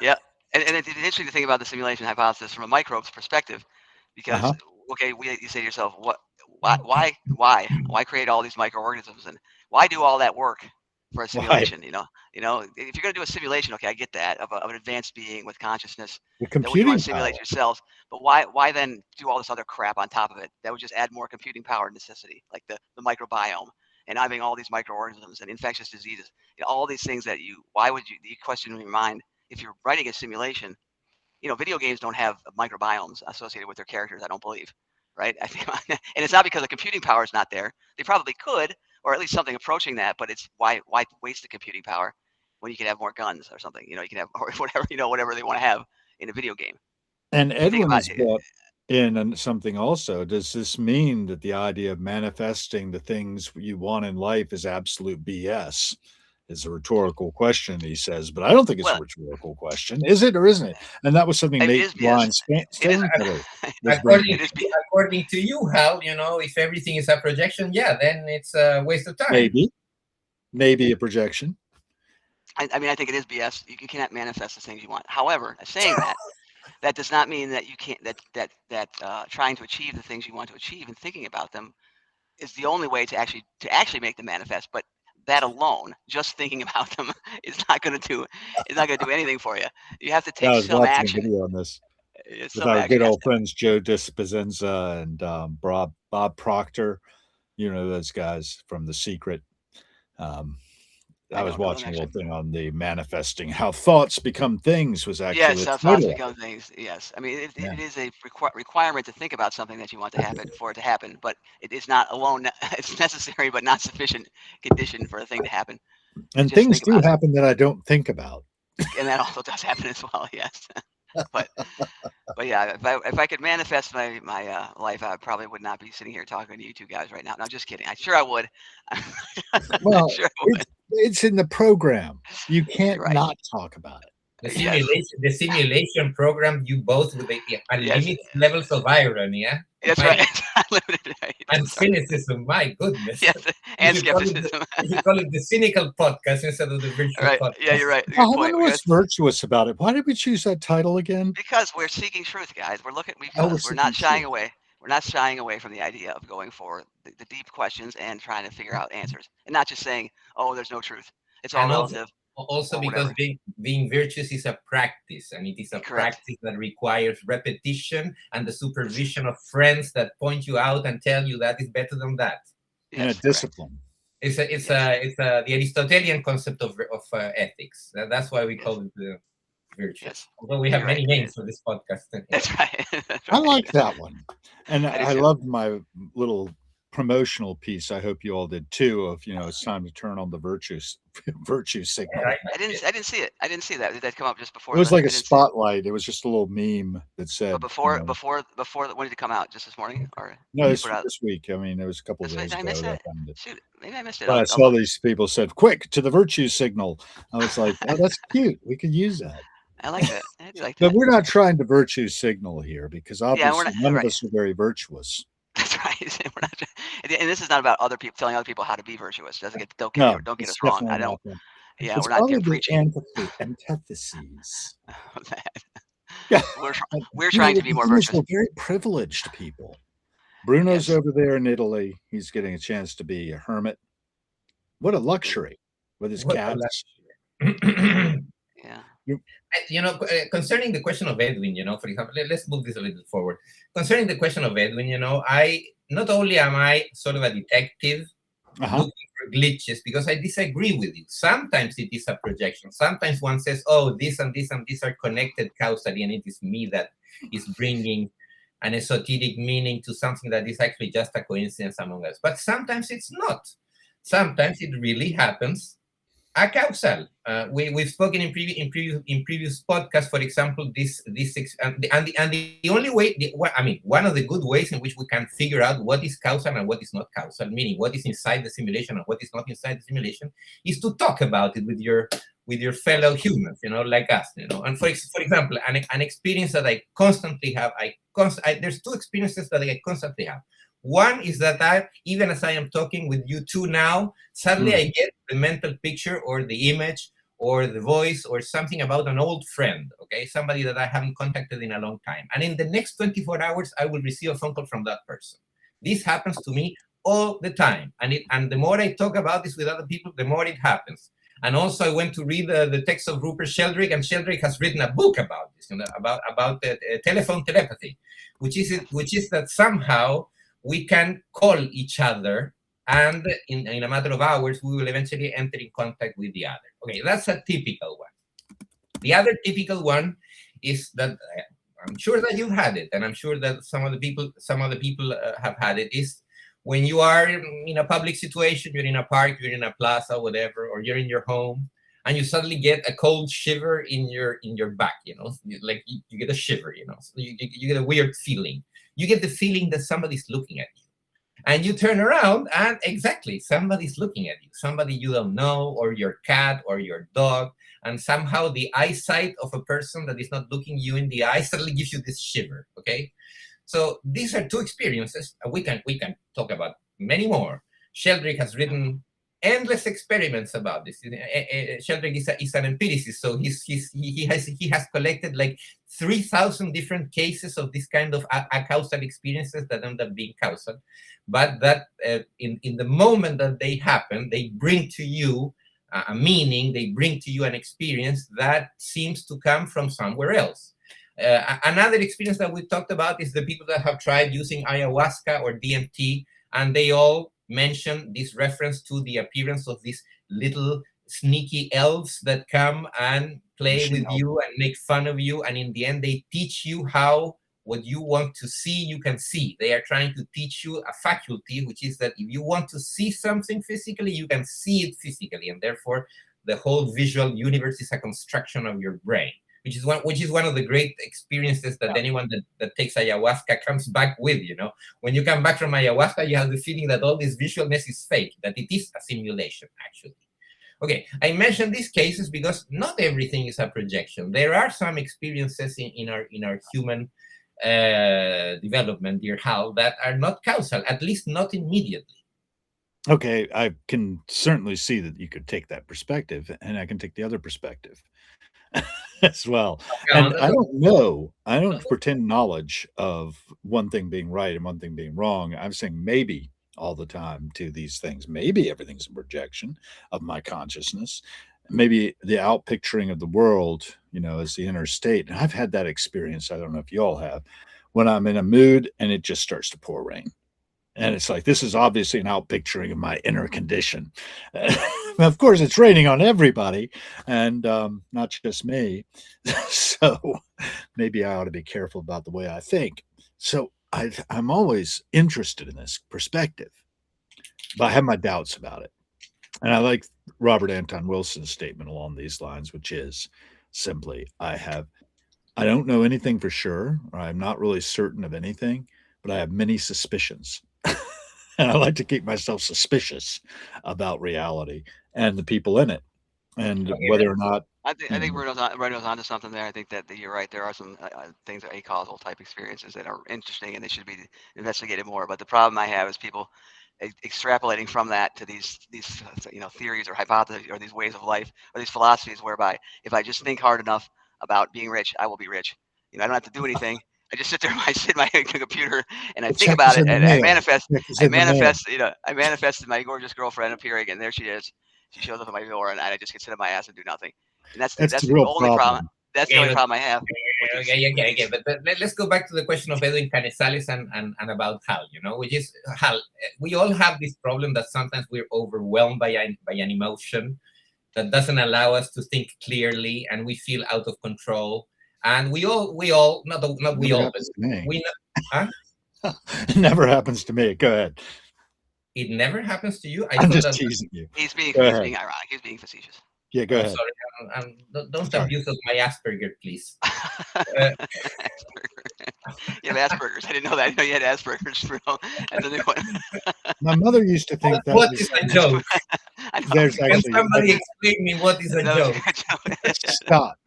Yeah, and it's interesting to think about the simulation hypothesis from a microbe's perspective, because okay, you say to yourself, why create all these microorganisms, and why do all that work for a simulation? If you're going to do a simulation, okay, I get that of an advanced being with consciousness, the that would you want computing to simulate power. yourself, but why then do all this other crap on top of it? That would just add more computing power necessity, like the microbiome and having all these microorganisms and infectious diseases, all these things that why would you question in your mind if you're writing a simulation? Video games don't have microbiomes associated with their characters, I don't believe, right? I think, and it's not because the computing power is not there. They probably could, or at least something approaching that. But it's why waste the computing power when you can have more guns or something? You can have or whatever they want to have in a video game. And If you think Edwin about has it, brought in something also. Does this mean that the idea of manifesting the things you want in life is absolute BS? Is a rhetorical question, he says, but I don't think it's a rhetorical question. Is it or isn't it? And that was something it Nate is Blind BS. It is. was bringing. According to you, Hal, if everything is a projection, then it's a waste of time. Maybe a projection. I mean, I think it is BS. You cannot manifest the things you want. However, saying that does not mean that you can't that trying to achieve the things you want to achieve and thinking about them is the only way to actually make them manifest. But that alone, just thinking about them, is not going to do anything for you. You have to take some action. A video on this with Some our action good old friends Joe Dispenza and Bob Proctor. Those guys from The Secret. I was watching a little thing on the manifesting, how thoughts become things was actually how thoughts become things. Yes, I mean it is a requirement to think about something that you want to happen for it to happen, but it is not alone. It's necessary but not sufficient condition for a thing to happen. And things do happen that I don't think about. And that also does happen as well. Yes, but yeah, if I could manifest my life, I probably would not be sitting here talking to you two guys right now. No, just kidding. I'm sure I would. Well, it's in the program. You can't not talk about it. The simulation program, you both with unlimited levels of irony, yeah? That's right. And cynicism, my goodness. Yes, and skepticism. You call it the cynical podcast instead of the virtual podcast. Yeah, you're right. I wonder what's virtuous about it. Why did we choose that title again? Because we're seeking truth, guys. We're not shying away. We're not shying away from the idea of going for the deep questions and trying to figure out answers, and not just saying, "Oh, there's no truth. It's all relative." Also or because whatever. being virtuous is a practice, and it is a Correct. practice that requires repetition and the supervision of friends that point you out and tell you that is better than that. And a Yes, correct. discipline. It's Yes, the Aristotelian concept of ethics. That's why we yes, call it virtuous. yes. Although we have You're right. many It names is. for this podcast. That's right. That's I right. like that one. And I do I too. loved my little promotional piece. I hope you all did too. Of it's time to turn on the virtue signal. Right? I didn't see it. I didn't see that. Did that come up just It before was the? like a I didn't see it. spotlight. It was just a little meme that But said, before when did it come out? Just this morning, or no, did you put out this week. I mean, it was a couple of this week? days Did I ago miss that it? I found it. Shoot, maybe I missed it. But I I'll saw look. these people said, "Quick to the virtue signal." I was like, "Oh, that's cute. We could use that." I like that. I do like But that. we're not trying to virtue signal here because Yeah, we're obviously not none of right. us are very virtuous. That's right. We're not, and this is not about other people telling other people how to be virtuous. Doesn't get No, don't get it's us wrong. I definitely don't. not that. Yeah, It's we're not probably getting the preachy. antitheses. We're Yeah, we're trying to be the more thing is, virtuous. we're very privileged people. Bruno's Yes. over there in Italy. He's getting a chance to be a hermit. What a luxury with his What cats. a Yeah. You- concerning the question of Edwin, for example, let's move this a little forward. Concerning the question of Edwin, I not only am I sort of a detective Uh-huh. looking for glitches because I disagree with you. Sometimes it is a projection. Sometimes one says, "Oh, this and this and this are connected causally," and it is me that is bringing an esoteric meaning to something that is actually just a coincidence among us. But sometimes it's not. Sometimes it really happens a causal. We've spoken in previous podcasts, for example, and the only way, one of the good ways in which we can figure out what is causal and what is not causal, meaning what is inside the simulation and what is not inside the simulation, is to talk about it with your fellow humans, like us, And for example, an experience that I constantly have, there's two experiences that I constantly have. One is that even as I am talking with you two now, suddenly I get the mental picture or the image or the voice or something about an old friend, okay? Somebody that I haven't contacted in a long time. And in the next 24 hours, I will receive a phone call from that person. This happens to me all the time. And the more I talk about this with other people, the more it happens. And also, I went to read the text of Rupert Sheldrake, and Sheldrake has written a book about this, about telephone telepathy, which is that somehow we can call each other, and in a matter of hours, we will eventually enter in contact with the other. Okay, that's a typical one. The other typical one is that I'm sure that you've had it, and I'm sure that some other people have had it. Is when you are in a public situation, you're in a park, you're in a plaza, whatever, or you're in your home, and you suddenly get a cold shiver in your back. Like you get a shiver. So you get a weird feeling. You get the feeling that somebody's looking at you. And you turn around and exactly, somebody's looking at you. Somebody you don't know, or your cat or your dog. And somehow the eyesight of a person that is not looking you in the eye suddenly gives you this shiver, okay? So these are two experiences. We can talk about many more. Sheldrake has written endless experiments about this. Sheldrake is an empiricist, so he has collected like 3,000 different cases of this kind of acausal experiences that end up being causal, but that in the moment that they happen, they bring to you a meaning, they bring to you an experience that seems to come from somewhere else. Another experience that we talked about is the people that have tried using ayahuasca or DMT, and they all mention this reference to the appearance of these little sneaky elves that come and play with you and make fun of you, and in the end they teach you how what you want to see you can see. They are trying to teach you a faculty, which is that if you want to see something physically, you can see it physically, and therefore the whole visual universe is a construction of your brain, which is one of the great experiences that anyone that takes ayahuasca comes back with. When you come back from ayahuasca, you have the feeling that all this visualness is fake, that it is a simulation, actually. Okay, I mentioned these cases because not everything is a projection. There are some experiences in our human development, dear Hal, that are not causal, at least not immediately. Okay, I can certainly see that you could take that perspective, and I can take the other perspective as well. And I don't know, I don't pretend knowledge of one thing being right and one thing being wrong. I'm saying maybe all the time to these things. Maybe everything's a projection of my consciousness. maybe the out picturing of the world, as the inner state. And I've had that experience. I don't know if you all have, when I'm in a mood and it just starts to pour rain. And it's like, this is obviously an out picturing of my inner condition. Of course, it's raining on everybody and not just me. So maybe I ought to be careful about the way I think. So I'm always interested in this perspective, but I have my doubts about it. And I like Robert Anton Wilson's statement along these lines, which is simply, I don't know anything for sure, or I'm not really certain of anything, but I have many suspicions. And I like to keep myself suspicious about reality and the people in it, and Okay, whether or not. I think Bruno's onto something there. I think that you're right. There are some things that acausal type experiences that are interesting and they should be investigated more. But the problem I have is people extrapolating from that to these theories or hypotheses or these ways of life or these philosophies whereby if I just think hard enough about being rich, I will be rich. I don't have to do anything. I just sit there, I sit in my computer and I think Check about is it in the and I mail. manifest. Check is I in the mail. manifest. I manifested my gorgeous girlfriend appearing, and there she is. She shows up at my door, and I just can sit on my ass and do nothing. And that's That's the the real only problem. problem. That's the Okay, only but problem I have with these. okay. But let's go back to the question of Edwin Canesalis and about Hal, which is Hal. We all have this problem that sometimes we're overwhelmed by an emotion that doesn't allow us to think clearly, and we feel out of control. And we all not we Never all, but happens to me. we know. Huh? It never happens to me. Go ahead. It never happens to you. I I'm thought just that. teasing you. He's being Go ahead. ironic. He's being facetious. Yeah, go I'm ahead. sorry. Don't Sorry. abuse of my Asperger, please. You have Asperger's. I didn't know that. I didn't know you had Asperger's, Bruno. That's a new one. My mother used to think that What was, is a joke? I know. there's Can actually somebody explain me what is a That was joke? a good joke. stop.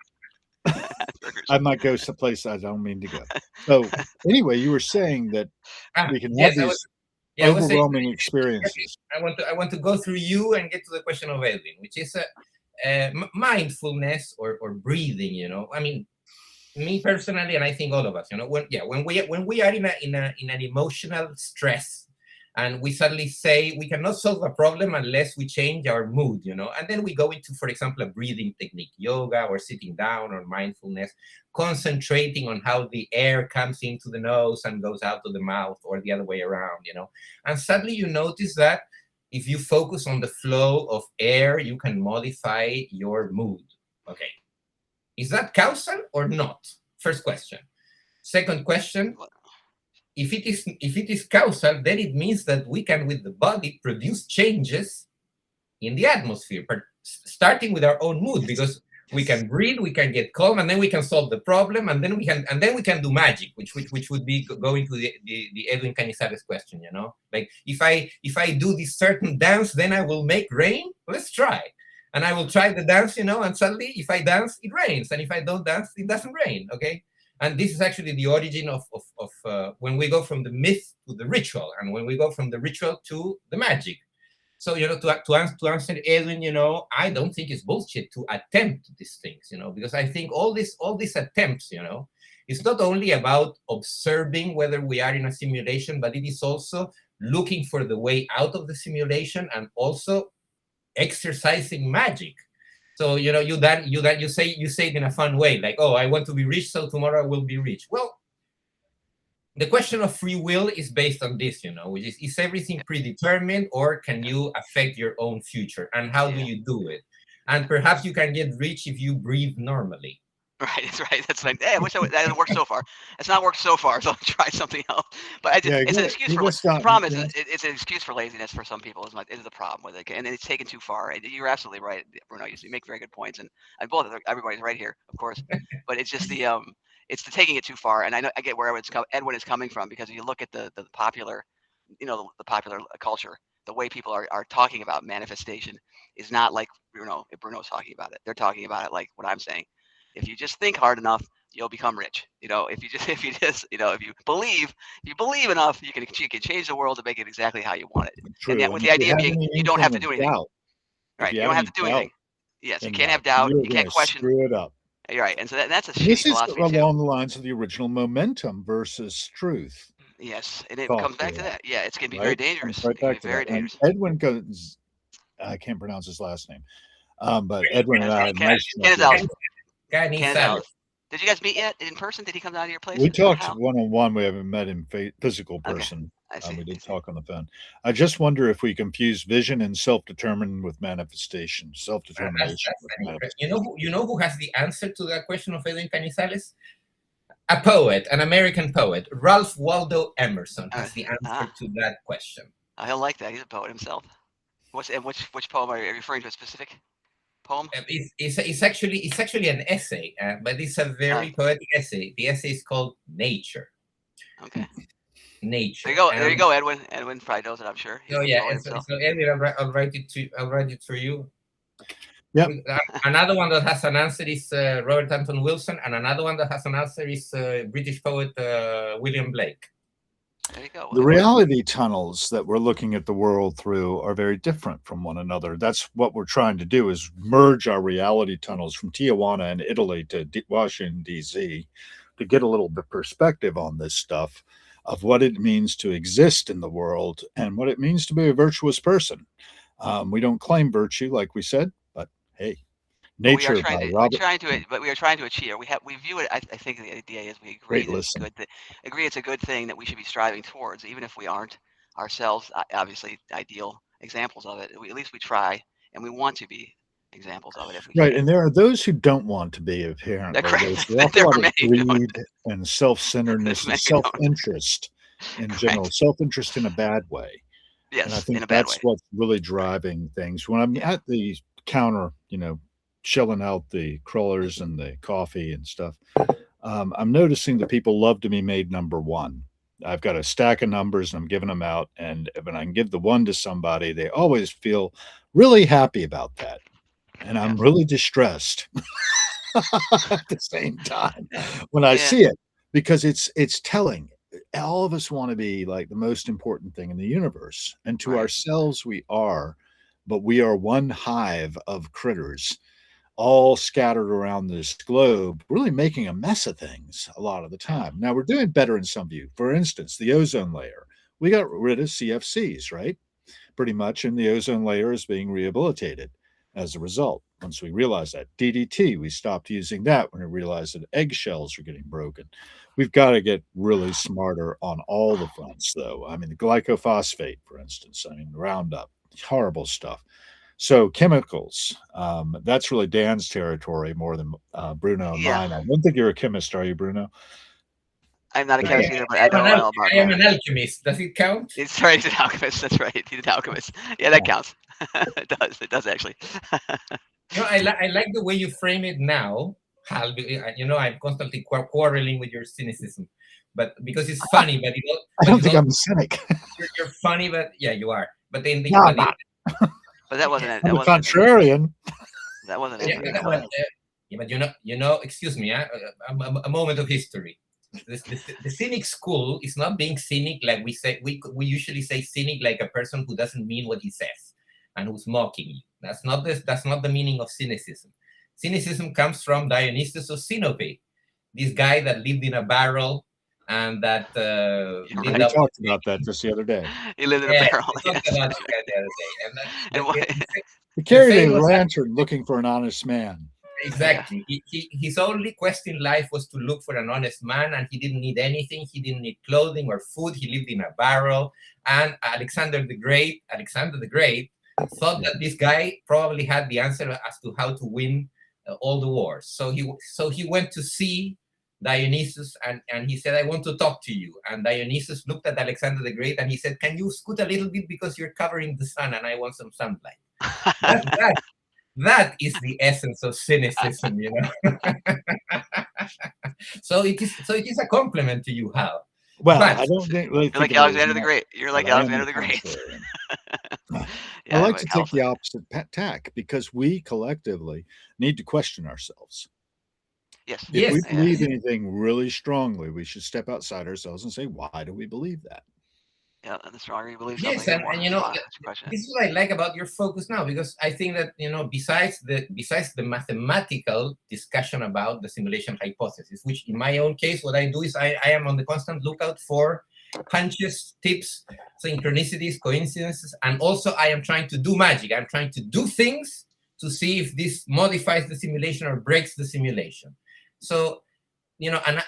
Asperger's. I might go someplace I don't mean to go. So anyway, you were saying that we can have Yes, these I was saying, overwhelming experiences. I want to go through you and get to the question of Edwin, which is mindfulness or breathing. I mean, me personally, and I think all of us, when we are in an emotional stress, and we suddenly say we cannot solve a problem unless we change our mood, and then we go into, for example, a breathing technique, yoga or sitting down or mindfulness, concentrating on how the air comes into the nose and goes out of the mouth or the other way around, and suddenly you notice that if you focus on the flow of air, you can modify your mood. Okay. Is that causal or not? First question. Second question, if it is causal, then it means that we can, with the body, produce changes in the atmosphere, but starting with our own mood, because we can breathe, we can get calm, and then we can solve the problem, and then we can do magic, which would be going to the Edwin Canizares question, like if I do this certain dance, then I will make rain. Let's try. And I will try the dance, and suddenly if I dance, it rains. And if I don't dance, it doesn't rain. Okay. And this is actually the origin of when we go from the myth to the ritual, and when we go from the ritual to the magic. So, to answer Edwin, I don't think it's bullshit to attempt these things, because I think all these attempts, it's not only about observing whether we are in a simulation, but it is also looking for the way out of the simulation and also exercising magic. So you say it in a fun way, like, oh, I want to be rich, so tomorrow I will be rich. Well, the question of free will is based on this, which is everything predetermined, or can you affect your own future, and how do you do it? And perhaps you can get rich if you breathe normally. Right, that's right. That's like, hey, I wish that hasn't worked so far. It's not worked so far, so I'll try something else. But it's an excuse for the problem is it's an excuse for laziness for some people. Is the problem with it, and it's taken too far. And you're absolutely right, Bruno. You make very good points, and everybody's right here, of course. But it's just it's the taking it too far. And I get where Edwin is coming from, because if you look at the popular, the popular culture, the way people are talking about manifestation is not like Bruno's talking about it. They're talking about it like what I'm saying. If you just think hard enough, you'll become rich. If you believe enough, you can change the world to make it exactly how you want it. True. And yet, with the idea being, you don't have to do anything. Right? You don't have to do anything. Yes, you can't have doubt. You can't question. Screw it up. You're right, and so that's a This is philosophy along too. the lines of the original momentum versus truth. Yes, and it comes back to that. Yeah, it's going to be very dangerous. Right back to very that. dangerous. And Edwin goes, I can't pronounce his last name. But Edwin and I had nice Canizales. Canizales. Did you guys meet yet in person? Did he come down to your place? We talked How? one-on-one. We haven't met in physical Okay, person. I see. We I did see. talk on the phone. I just wonder if we confuse vision and self-determined with manifestation. Self-determination with manifestation. You know who has the answer to that question of Edwin Canizales? A poet, an American poet, Ralph Waldo Emerson, has the answer to that question. He'll like that. He's a poet himself. Which poem are you referring to? A specific poem? It's actually an essay, but it's a very poetic essay. The essay is called Nature. Okay. Nature. There you go, Edwin. Edwin probably knows it, I'm sure. Oh yeah. So Edwin, I'll write it for you. Yep. Another one that has an answer is Robert Anton Wilson, and another one that has an answer is British poet William Blake. There you go. The reality tunnels that we're looking at the world through are very different from one another. That's what we're trying to do, is merge our reality tunnels from Tijuana in Italy to Washington, D.C., to get a little bit perspective on this stuff of what it means to exist in the world and what it means to be a virtuous person. We don't claim virtue, like we said, but hey, nature. We are trying to achieve. We view it. I think the idea is we agree that it's good. Agree it's a good thing that we should be striving towards, even if we aren't ourselves obviously ideal examples of it. At least we try, and we want to be examples of it if we right. can. And there are those who don't want to be, apparently. There's an awful lot of greed and self-centeredness and self-interest in general. Self-interest in a bad way. Yes, and I think in a bad that's way. what's really driving things. When I'm at the counter, shelling out the crullers and the coffee and stuff, I'm noticing that people love to be made number one. I've got a stack of numbers and I'm giving them out. And when I can give the one to somebody, they always feel really happy about that. And I'm really distressed at the same time when I see it, because it's telling. All of us want to be like the most important thing in the universe. And to ourselves, we are, but we are one hive of critters all scattered around this globe, really making a mess of things a lot of the time. Now, we're doing better in some view. For instance, the ozone layer. We got rid of CFCs, right? Pretty much, and the ozone layer is being rehabilitated as a result. Once we realized that DDT, we stopped using that when we realized that eggshells are getting broken. We've got to get really smarter on all the fronts, though. I mean, the glycophosphate, for instance, Roundup, horrible stuff. So chemicals, that's really Dan's territory more than Bruno and mine. I don't think you're a chemist, are you, Bruno? I'm not a chemist either, but I know all about I am an alchemist. Does it count? It's right. He's an alchemist. That's right. He's an alchemist. Yeah, that counts. It does. It does actually. I like the way you frame it now, Hal. I'm constantly quarreling with your cynicism, but because it's funny. But I don't think I'm a cynic. You're funny, but yeah, you are. But then but that wasn't it. I'm a contrarian. That wasn't it. But excuse me, a moment of history. The cynic school is not being cynic like we say. We usually say cynic like a person who doesn't mean what he says and who's mocking you. That's not the meaning of cynicism. Cynicism comes from Dionysius of Sinope, this guy that lived in a barrel and that we talked about that just the other day. He lived in a barrel. We talked about that the other day. He carried a lantern looking for an honest man. Exactly. His only quest in life was to look for an honest man, and he didn't need anything. He didn't need clothing or food. He lived in a barrel. And Alexander the Great thought that this guy probably had the answer as to how to win all the wars. So he went to see Dionysus and he said, I want to talk to you. And Dionysus looked at Alexander the Great and he said, can you scoot a little bit because you're covering the sun and I want some sunlight. That is the essence of cynicism, So it is a compliment to you, Hal. Well, but I don't think you're like Alexander the Great. You're like Alexander the Great. I like to take the opposite tack because we collectively need to question ourselves. Yes. If we believe anything really strongly, we should step outside ourselves and say, why do we believe that? Yeah, and the stronger you believe something. Yes, and this is what I like about your focus now, because I think that besides the mathematical discussion about the simulation hypothesis, which in my own case, what I do is I am on the constant lookout for hunches, tips, synchronicities, coincidences, and also I am trying to do magic. I'm trying to do things to see if this modifies the simulation or breaks the simulation. So,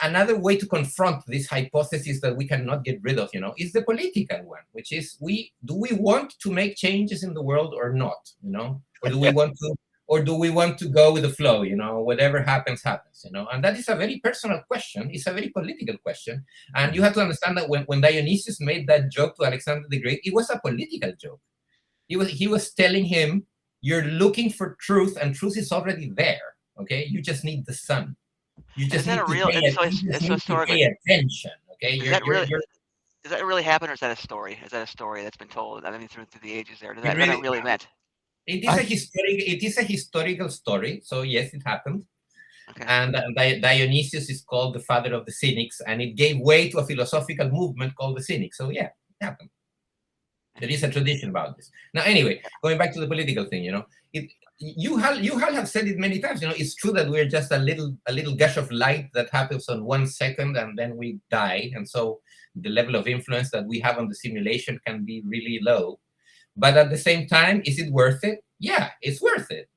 another way to confront this hypothesis that we cannot get rid of, is the political one, which is do we want to make changes in the world or not, or do we want to go with the flow, whatever happens, and that is a very personal question. It's a very political question. And you have to understand that when Dionysius made that joke to Alexander the Great, it was a political joke. He was telling him, you're looking for truth, and truth is already there. Okay, you just need the sun. You just need to pay attention. Okay, does that really happen, or is that a story? Is that a story that's been told? I mean, through the ages there. Does that really meant? It is a historical story. So yes, it happened. Okay. And Dionysius is called the father of the Cynics, and it gave way to a philosophical movement called the Cynics. So yeah, it happened. There is a tradition about this. Now, anyway, going back to the political thing, you have said it many times. It's true that we're just a little gush of light that happens on 1 second, and then we die. And so the level of influence that we have on the simulation can be really low. But at the same time, is it worth it? Yeah, it's worth it.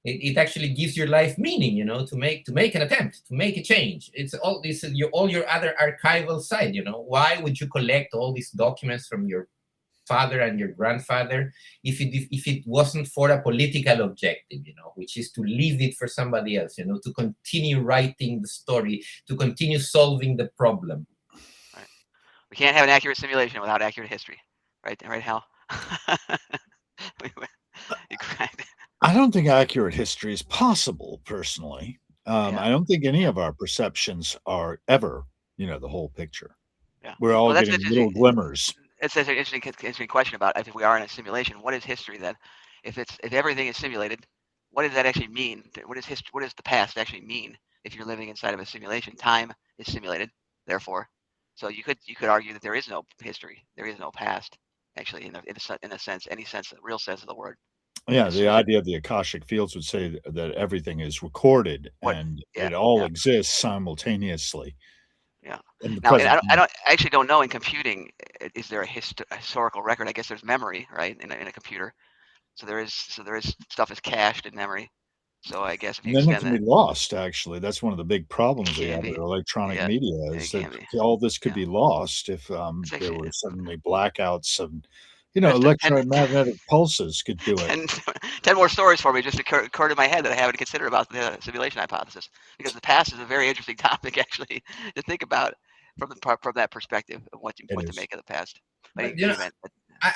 It actually gives your life meaning, to make an attempt, to make a change. It's all this, all your other archival side. Why would you collect all these documents from your father and your grandfather if it wasn't for a political objective, which is to leave it for somebody else, to continue writing the story, to continue solving the problem. Right. We can't have an accurate simulation without accurate history, right, Hal? I don't think accurate history is possible, personally. I don't think any of our perceptions are ever, the whole picture. Yeah. We're all getting little glimmers. It's an interesting question about if we are in a simulation. What is history then? If everything is simulated, what does that actually mean? What does the past actually mean? If you're living inside of a simulation, time is simulated. Therefore, so you could argue that there is no history, there is no past. Actually, in a sense, real sense of the word. Yeah, the idea of the Akashic fields would say that everything is recorded and it all exists simultaneously. Yeah. Now, I actually don't know in computing, is there a historical record? I guess there's memory, right, in a computer. So there is stuff is cached in memory. So I guess if you extend that, can be lost. Actually, that's one of the big problems we have with electronic media is that all this could be lost if there were suddenly blackouts of, electromagnetic pulses could do it. 10 more stories for me just occurred in my head that I haven't considered about the simulation hypothesis, because the past is a very interesting topic actually to think about from that perspective of what to make of the past.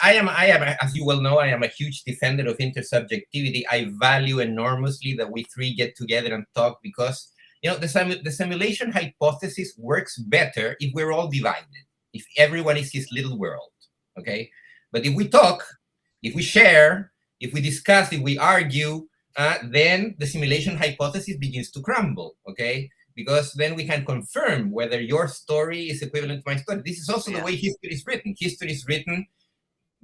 I am, as you well know, I am a huge defender of intersubjectivity. I value enormously that we three get together and talk because, the simulation hypothesis works better if we're all divided, if everyone is his little world, okay? But if we talk, if we share, if we discuss, if we argue, then the simulation hypothesis begins to crumble, okay? Because then we can confirm whether your story is equivalent to my story. This is also the way history is written. History is written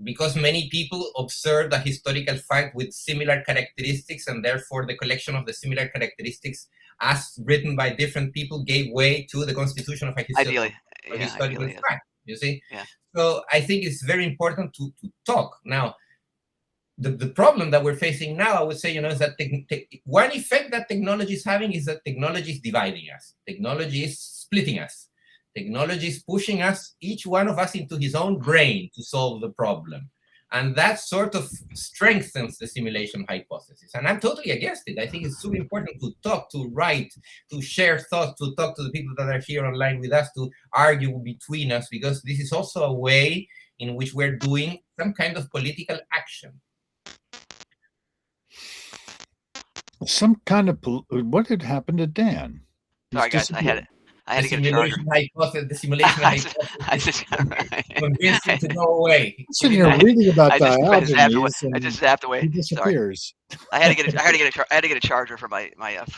because many people observed a historical fact with similar characteristics, and therefore the collection of the similar characteristics as written by different people gave way to the constitution of a historical fact, you see? Yeah. So I think it's very important to talk. Now, the problem that we're facing now, I would say, is that one effect that technology is having is that technology is dividing us. Technology is splitting us. Technology is pushing us, each one of us, into his own brain to solve the problem. And that sort of strengthens the simulation hypothesis. And I'm totally against it. I think it's super important to talk, to write, to share thoughts, to talk to the people that are here online with us, to argue between us, because this is also a way in which we're doing some kind of political action. Some kind of what had happened to Dan? Sorry, guys, I had to get a charger. The simulation hypothesis convinced him to go away. So you're reading about Diogenes. I just zapped away. He disappears. I had to get a charger for my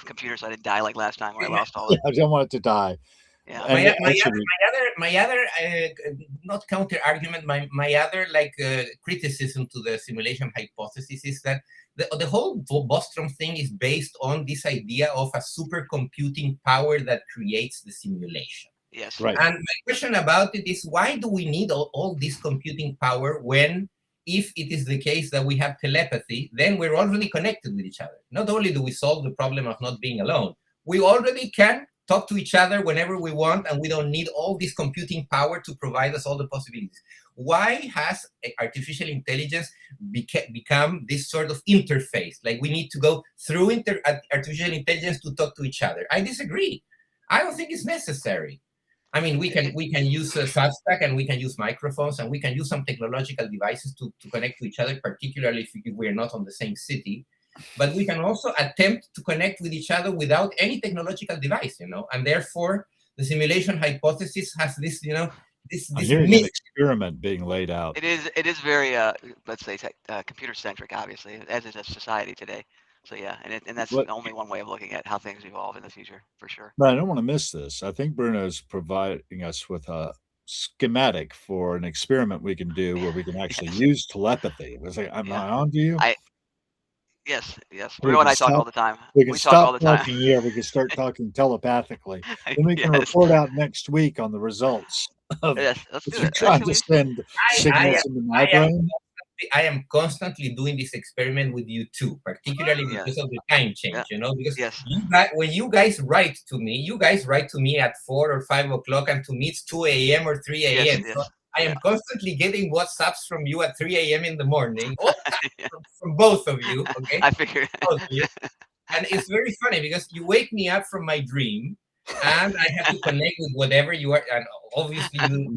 computer so I didn't die like last time where I lost all of it. I don't want it to die. Yeah. My other not counter argument, my other criticism to the simulation hypothesis is that the whole Bostrom thing is based on this idea of a supercomputing power that creates the simulation. Yes. Right. And my question about it is, why do we need all this computing power when if it is the case that we have telepathy, then we're already connected with each other. Not only do we solve the problem of not being alone, we already can talk to each other whenever we want, and we don't need all this computing power to provide us all the possibilities. Why has artificial intelligence become this sort of interface? Like we need to go through artificial intelligence to talk to each other. I disagree. I don't think it's necessary. I mean, we can use Substack, and we can use microphones, and we can use some technological devices to connect to each other, particularly if we're not on the same city. But we can also attempt to connect with each other without any technological device, and therefore the simulation hypothesis has this, this here's an experiment being laid out. It is very, let's say, computer-centric, obviously, as is a society today. So yeah, and that's only one way of looking at how things evolve in the future, for sure. But I don't want to miss this. I think Bruno's providing us with a schematic for an experiment we can do where we can actually use telepathy. Was like, am I on to you? Yes. Bruno and I talk all the time. We can stop talking here. We can start talking telepathically. Then we can report out next week on the results. Yes, let's do it. Trying to send signals into my brain. I am constantly doing this experiment with you too, particularly because of the time change, because when you guys write to me at 4 or 5 o'clock, and to me it's 2 a.m. or 3 a.m. Yes. So I am constantly getting WhatsApps from you at 3 a.m. in the morning, from both of you, okay? I figured. And it's very funny because you wake me up from my dream, and I have to connect with whatever you are. And obviously, you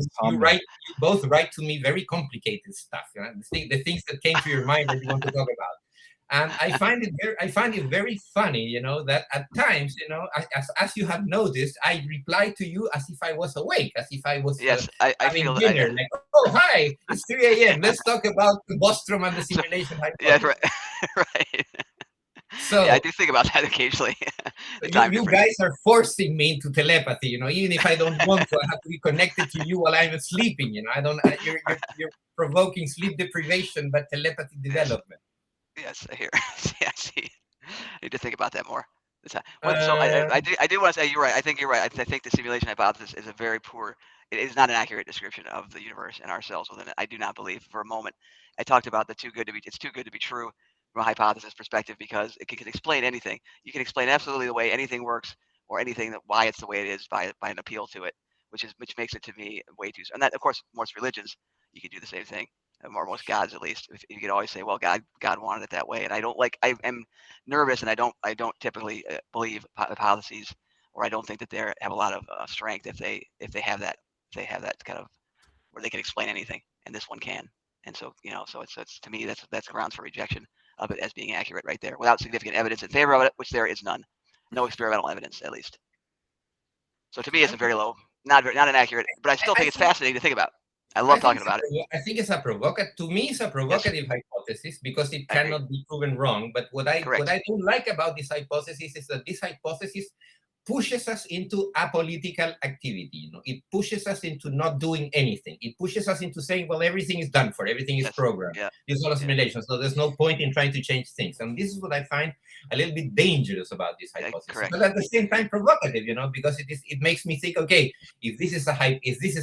both write to me very complicated stuff, the things that came to your mind that you want to talk about. And I find it very funny, that at times, as you have noticed, I reply to you as if I was awake, as if I was I having feel dinner. Like, oh, hi, it's 3 a.m. Let's talk about the Bostrom and the simulation hypothesis. Yeah, right. So I do think about that occasionally. You guys are forcing me into telepathy, even if I don't want to. I have to be connected to you while I'm sleeping. You're provoking sleep deprivation, but telepathy development. Yes, I hear. I see. I need to think about that more. So I do want to say you're right. I think you're right. I think the simulation hypothesis is a very poor. It is not an accurate description of the universe and ourselves within it. I do not believe for a moment. I talked about it's too good to be true from a hypothesis perspective, because it can explain anything. You can explain absolutely the way anything works, or anything why it's the way it is by an appeal to it, which makes it to me way too. And that, of course, most religions you can do the same thing. Or most gods, at least. If you could always say, well, God wanted it that way, and I am nervous, and I don't typically believe hypotheses, or I don't think that they have a lot of strength if they have that kind of where they can explain anything, and this one can. And so so it's to me that's grounds for rejection of it as being accurate right there, without significant evidence in favor of it, which there is none, no experimental evidence at least. So to me, it's a very low, not inaccurate, but I still think it's fascinating to think about. I love talking about it. I think it's a provocative hypothesis, because it cannot be proven wrong. But what I don't like about this hypothesis is that this hypothesis pushes us into apolitical activity. It pushes us into not doing anything. It pushes us into saying, well, everything is done for, everything is programmed. It's all a simulation, so there's no point in trying to change things. And this is what I find a little bit dangerous about this hypothesis, but at the same time provocative, because it makes me think, okay, if this is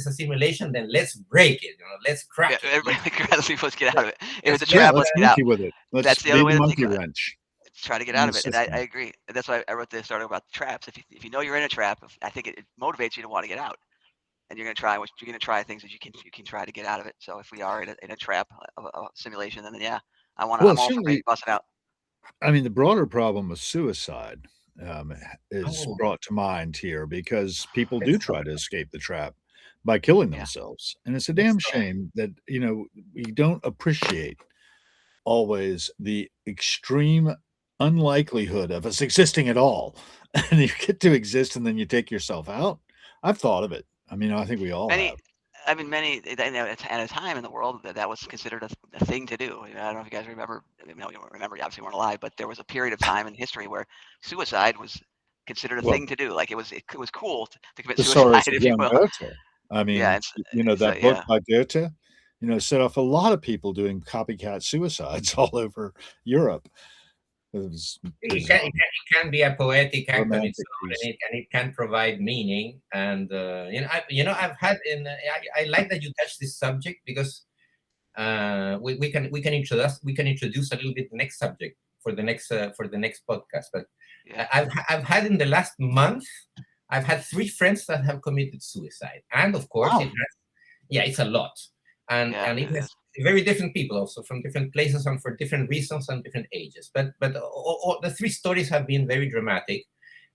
a simulation, then let's break it, let's crack it. Let's get out of it. If it's a trap, let's get out. With it. That's the other way to think about it. Wrench. Try to get out of it, and I agree. And that's why I wrote this article about traps. If you know you're in a trap, I think it motivates you to want to get out, and you're going to try things that you can try to get out of it. So if we are in a trap of a simulation, then I'm all for busting out. I mean, the broader problem of suicide is brought to mind here, because people do try to escape the trap by killing themselves, and it's a damn shame that we don't appreciate always the extreme unlikelihood of us existing at all. And you get to exist and then you take yourself out. I've thought of it. I mean, I think we all have. Many at a time in the world that was considered a thing to do. I don't know if you guys remember. You don't remember. You obviously weren't alive, but there was a period of time in history where suicide was considered a thing to do. Like it was cool to commit suicide, if you will. Goethe. I mean, that book by Goethe, set off a lot of people doing copycat suicides all over Europe. It can be a poetic act on its own, and it can provide meaning. And I've had I like that you touched this subject, because we can introduce a little bit the next subject for the next podcast. But Yeah. I've had in the last month, I've had 3 friends that have committed suicide, and of course, Wow. it's a lot, and Yeah, it it has is. very different people also from different places and for different reasons and different ages. But all the 3 stories have been very dramatic,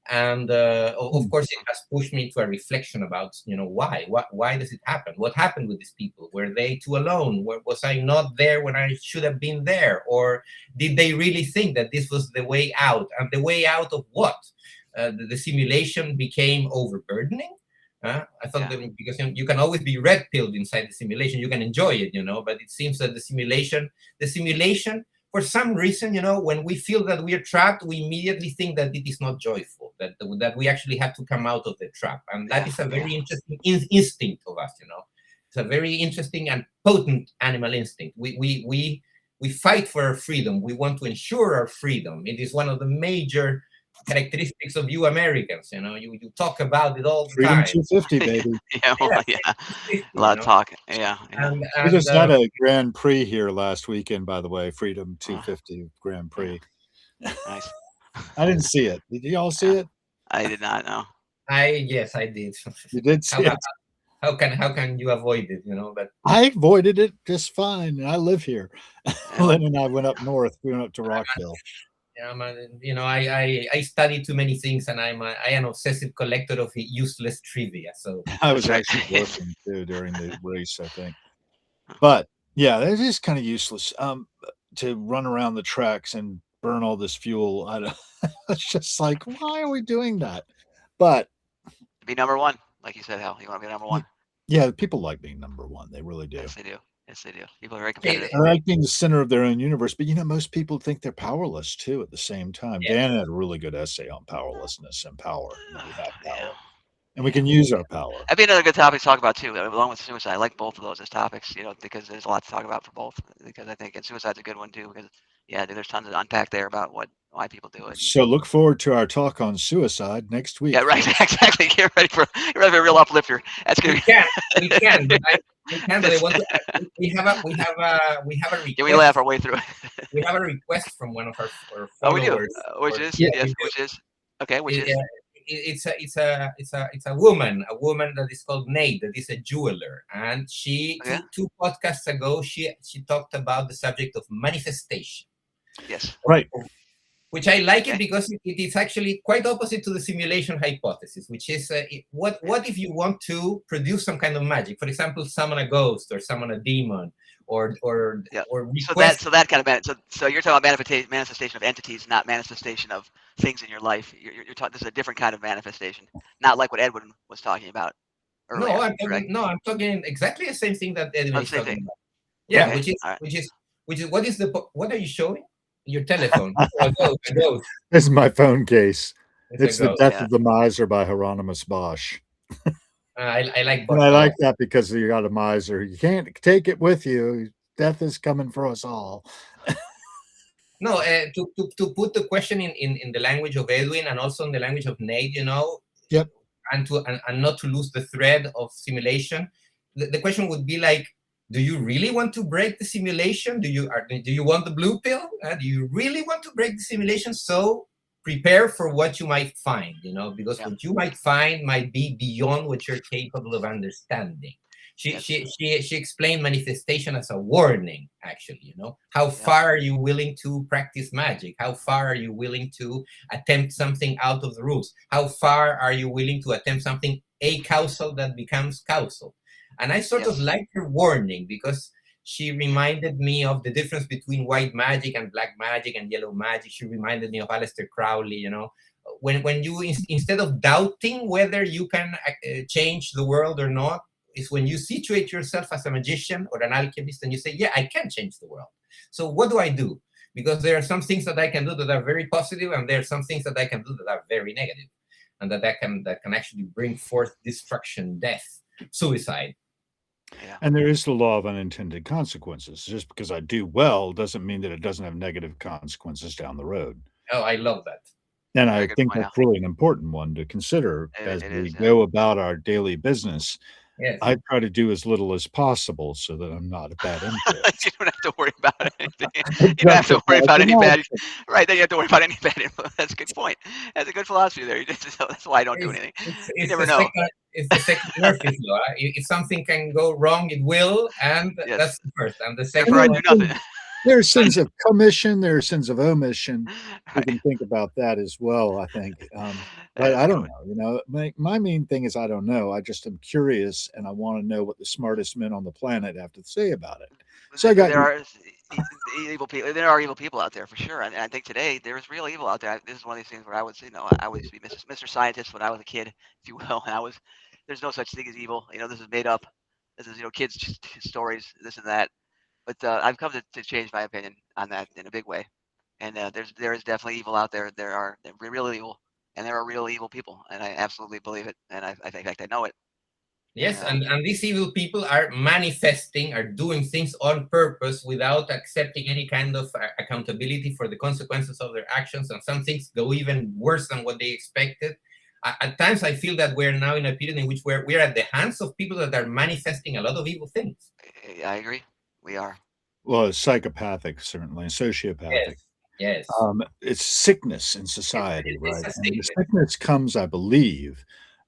and of course, it has pushed me to a reflection about why does it happen? What happened with these people? Were they too alone? Was I not there when I should have been there, or did they really think that this was the way out? And the way out of what? The simulation became overburdening. I thought Yeah. that because you can always be red pilled inside the simulation, you can enjoy it, but it seems that the simulation, for some reason, when we feel that we are trapped, we immediately think that it is not joyful, that we actually have to come out of the trap, and that is a very interesting instinct of us. It's a very interesting and potent animal instinct. We fight for our freedom. We want to ensure our freedom. It is one of the major characteristics of you Americans. You talk about it all the Freedom time. 250, baby. Yeah. Well, yeah. A lot of talk. Yeah. Yeah. We just had a Grand Prix here last weekend, by the way. Freedom 250 Grand Prix. Nice. I didn't see it. Did you all see it? I did not know. Yes, I did. You did see it. How can you avoid it? But I avoided it just fine. I live here. Lynn and I went up north. We went up to Rockville. I study too many things, and I am an obsessive collector of useless trivia. So I was That's right. actually working too during the race, I think. But yeah, it is kind of useless to run around the tracks and burn all this fuel. It's just like, why are we doing that? But Be number one, like you said, Hal. You want to be number one? yeah, people like being number one. They really do. Yes, they do. Yes, they do. People are very competitive. I like being the center of their own universe, but most people think they're powerless too at the same time. Yeah. Dan had a really good essay on powerlessness and power. We have power. Yeah. And we can use our power. That'd be another good topic to talk about too, along with suicide. I like both of those as topics, because there's a lot to talk about for both. Because I think suicide's a good one too. Because there's tons to unpack there about why people do it. So look forward to our talk on suicide next week. Yeah, right. Exactly. Get ready for a real uplifter. That's gonna be. We can. But I want to, we have a request. Can we laugh our way through it? We have a request from one of our followers. Oh, we do. Which is okay. Which is it's a woman that is called Nate, that is a jeweler, and she Okay. two podcasts ago she talked about the subject of manifestation. yes. Right. Which I like Okay. it because it is actually quite opposite to the simulation hypothesis, which is what if you want to produce some kind of magic, for example, summon a ghost or summon a demon or Yeah. request. So that kind of so you're talking about manifestation of entities, not manifestation of things in your life. You're talking. This is a different kind of manifestation, not like what Edwin was talking about earlier. I'm talking exactly the same thing that Edwin is same talking thing. about. Yeah, Okay, which is what are you showing? Your telephone. A ghost. This is my phone case. It's a The ghost. Death Yeah. of the Miser by Hieronymus Bosch. I like. And I like that because you got a miser. You can't take it with you. Death is coming for us all. No, to put the question in the language of Edwin and also in the language of Nate, Yep. and not to lose the thread of simulation. The question would be like, do you really want to break the simulation? Do you want the blue pill? Do you really want to break the simulation? So prepare for what you might find, because what you might find might be beyond what you're capable of understanding. She explained manifestation as a warning, actually. How far are you willing to practice magic? How far are you willing to attempt something out of the rules? How far are you willing to attempt something acausal that becomes causal? And I sort of like her warning because she reminded me of the difference between white magic and black magic and yellow magic. She reminded me of Aleister Crowley, when you, instead of doubting whether you can change the world or not, is when you situate yourself as a magician or an alchemist and you say, yeah, I can change the world. So what do I do? Because there are some things that I can do that are very positive, and there are some things that I can do that are very negative, and that can actually bring forth destruction, death, suicide. Yeah. And there is the law of unintended consequences. Just because I do well doesn't mean that it doesn't have negative consequences down the road. Oh, I love that. And Very I good think point, that's really an important one to consider as it we is, go about our daily business. Yes. I try to do as little as possible so that I'm not a bad influence. You don't have to worry about anything. You don't have to worry Exemplifies about an any bad. option. Right, then you have to worry about any bad influence. That's a good point. That's a good philosophy there. That's why I don't do It's, anything. it's, You it's never the know. second it's the second Murphy's law. If something can go wrong, it will, and Yes. that's the first. And the And Therefore, second I there one, do nothing. there are sins of commission, there are sins of omission. We Right. can think about that as well, I think. But That's I a good don't one. know. My main thing is I don't know. I just am curious and I want to know what the smartest men on the planet have to say about it. So I got There you. are evil people. There are evil people out there for sure, and I think today there is real evil out there. This is one of these things where I would say, no, I always used to be Mr. Scientist when I was a kid, if you will, and there's no such thing as evil. This is made up. This is kids stories, this and that. But I've come to change my opinion on that in a big way. And there is definitely evil out there. There are real evil, and there are real evil people, and I absolutely believe it, and I think in fact I know it. And yes, and these evil people are manifesting, are doing things on purpose without accepting any kind of accountability for the consequences of their actions, and some things go even worse than what they expected. At times, I feel that we're now in a period in which we're at the hands of people that are manifesting a lot of evil things. I agree. We are. Well, it's psychopathic, certainly, and sociopathic. Yes, yes. It's sickness in It's, society, it's right? a And the sickness. sickness comes, I believe,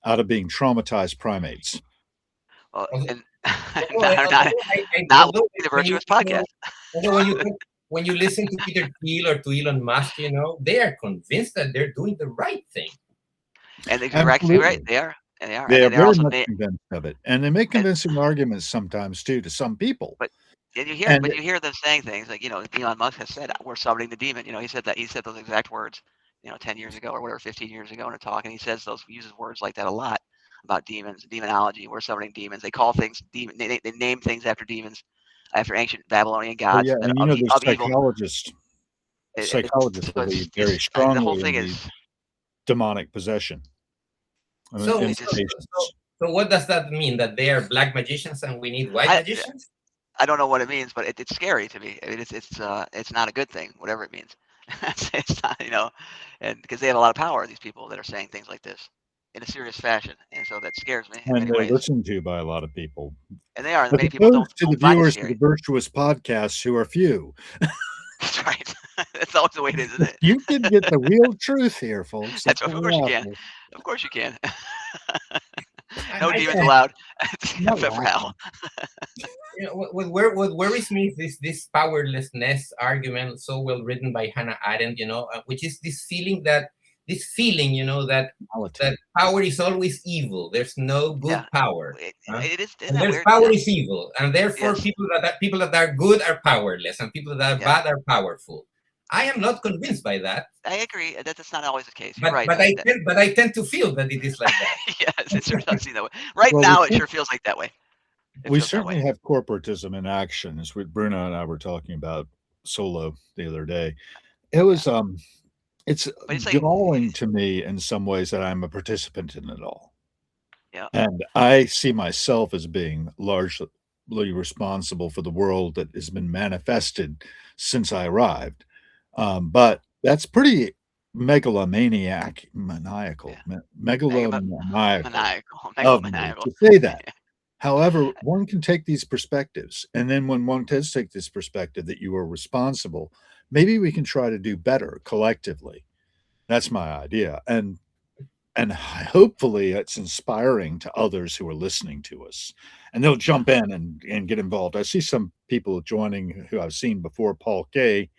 out of being traumatized primates. Well, Although, and although, not not not although listening to the when you Virtuous Podcast. although when you listen to Peter Thiel or to Elon Musk, they are convinced that they're doing the right thing. And you're actually right. Absolutely. They are, and they are, They are and they're very also much convinced of it, and they make and, convincing arguments sometimes too to some people. but And you hear them saying things like Elon Musk has said we're summoning the demon. He said that, he said those exact words 10 years ago or whatever, 15 years ago in a talk, and he uses words like that a lot about demons, demonology. We're summoning demons. They call things demon. They name things after demons, after ancient Babylonian well, gods yeah, that and of there's evil. psychologists So believe very the whole strongly in thing the is demonic possession. So, it's just Implications. so what does that mean? That they are black magicians and we need white I magicians? I don't know what it means, but it's scary to me. I mean, it's not a good thing, whatever it means. It's not, and because they have a lot of power, these people that are saying things like this in a serious fashion, and so that scares me in And many they're ways. listened to by a lot of people, And they are, and as many people opposed to the don't find it viewers of the scary. Virtuous Podcast, who are few. That's right. That's always the way it is, isn't it? You can get the real truth here, folks. That's That's of what course you we're can. after. Of course you can. I, No I, demons I allowed. I'm not For hell. laughing. what worries me is this powerlessness argument, so well written by Hannah Arendt, which is this feeling, that Reality. power is always evil. There's no good Yeah. power. Huh? It is. Isn't And that there's weird? power Yeah. is evil, and therefore Yes. people that are good are powerless, and people that are Yeah. bad are powerful. I am not convinced by that, I agree. That's not always the case. You're but right. but I tend but I tend to feel that it is like that. Yes, it sure does seem that way. Right Well, now, it sure feels like that way. It we feels that way. certainly have corporatism in action, as Bruno and I were talking about solo the other day. It Yeah. was it's But it's like, galling to me in some ways that I'm a participant in it all. yeah. And I see myself as being largely responsible for the world that has been manifested since I arrived. But that's pretty maniacal, Yeah. megalomaniacal of me Megalomaniacal. to say that. However, one can take these perspectives, and then when one does take this perspective that you are responsible, maybe we can try to do better collectively. That's my idea, and hopefully it's inspiring to others who are listening to us, and they'll Yeah. jump in and get involved. I see some people joining who I've seen before. Paul Kay,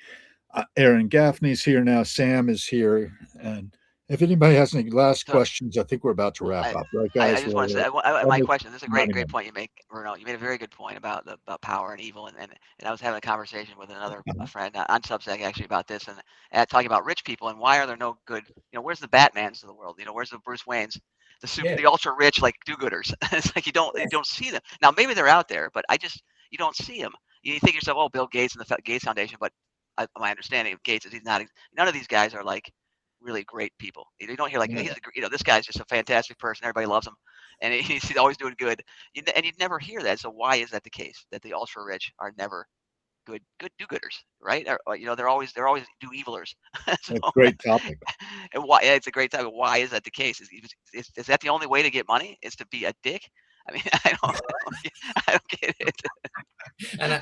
Aaron Gaffney's here now. Sam is here, and if anybody has any last So questions, I think we're about to wrap I, up, right, I guys? just want to say my Almost question. This is a 90 great minutes. point you make, Bruno. You made a very good point about power and evil, and I was having a conversation with another a friend on Substack actually about this, and talking about rich people and why are there no good. Where's the Batmans of the world? Where's the Bruce Waynes, Yeah. the ultra rich like do-gooders? It's like you don't see them. Now maybe they're out there, but you don't see them. You think to yourself, oh, Bill Gates and the Gates Foundation, but my understanding of Gates is he's not. None of these guys are like really great people. You don't hear like Yeah. this guy's just a fantastic person. Everybody loves him, and he's always doing good. And you'd never hear that. So why is that the case? That the ultra rich are never good do-gooders, right? Or, they're always do-evilers. So, That's a great topic. and why? Yeah, it's a great time. Why is that the case? Is that the only way to get money? Is to be a dick? I mean, I don't get it. And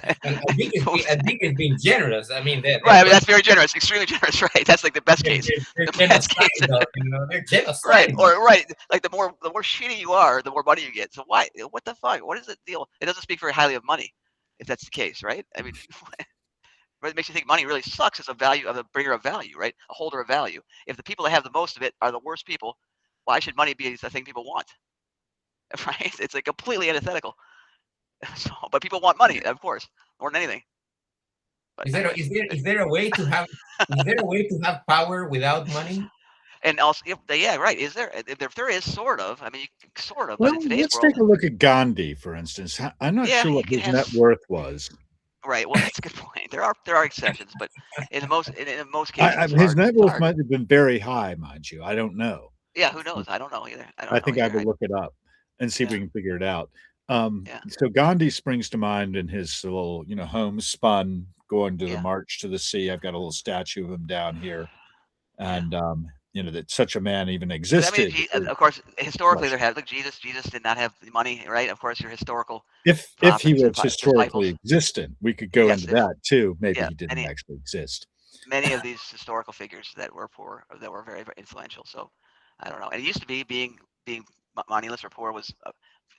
Dick is being, and Dick is being generous. I mean, Right. I mean, that's very generous, extremely generous. Right. That's like the best case. they're The best case. genocidal. They're Right. genocidal. Or right. Like the more shitty you are, the more money you get. So why? What the fuck? What is the deal? It doesn't speak very highly of money, if that's the case, right? I mean, what makes you think money really sucks is a bringer of value, right? A holder of value. If the people that have the most of it are the worst people, why should money be the thing people want? Right? It's like completely antithetical. So, but people want money, of course, more than anything. But anyway, Is there a way to have power without money? and also, yeah, right. Is there? If there is, sort of. I mean, sort of, but Well, in today's let's world, take a look at Gandhi, for instance. I'm not yeah, sure you what can his have. net worth was. Right. Well, that's a good point. There are exceptions, but in most cases, it's His hard. net It's worth hard. might have been very high, mind you. I don't know. Yeah. Who knows? I don't know either. I I don't know think I either. will look it up and see if Yeah. we can figure it out. Yeah. So Gandhi springs to mind in his little, homespun going to the Yeah. March to the Sea. I've got a little statue of him down here, Yeah. and that such a man even But I mean, existed. of course, historically Russia. there had like Jesus did not have the money, right? Of course, your historical If he prophets and was historically disciples. existent, we could go Yes, into that too. Maybe yeah, he didn't actually exist. many of these historical figures that were poor, or that were very, very influential. So I don't know. And it used to be being moneyless or poor was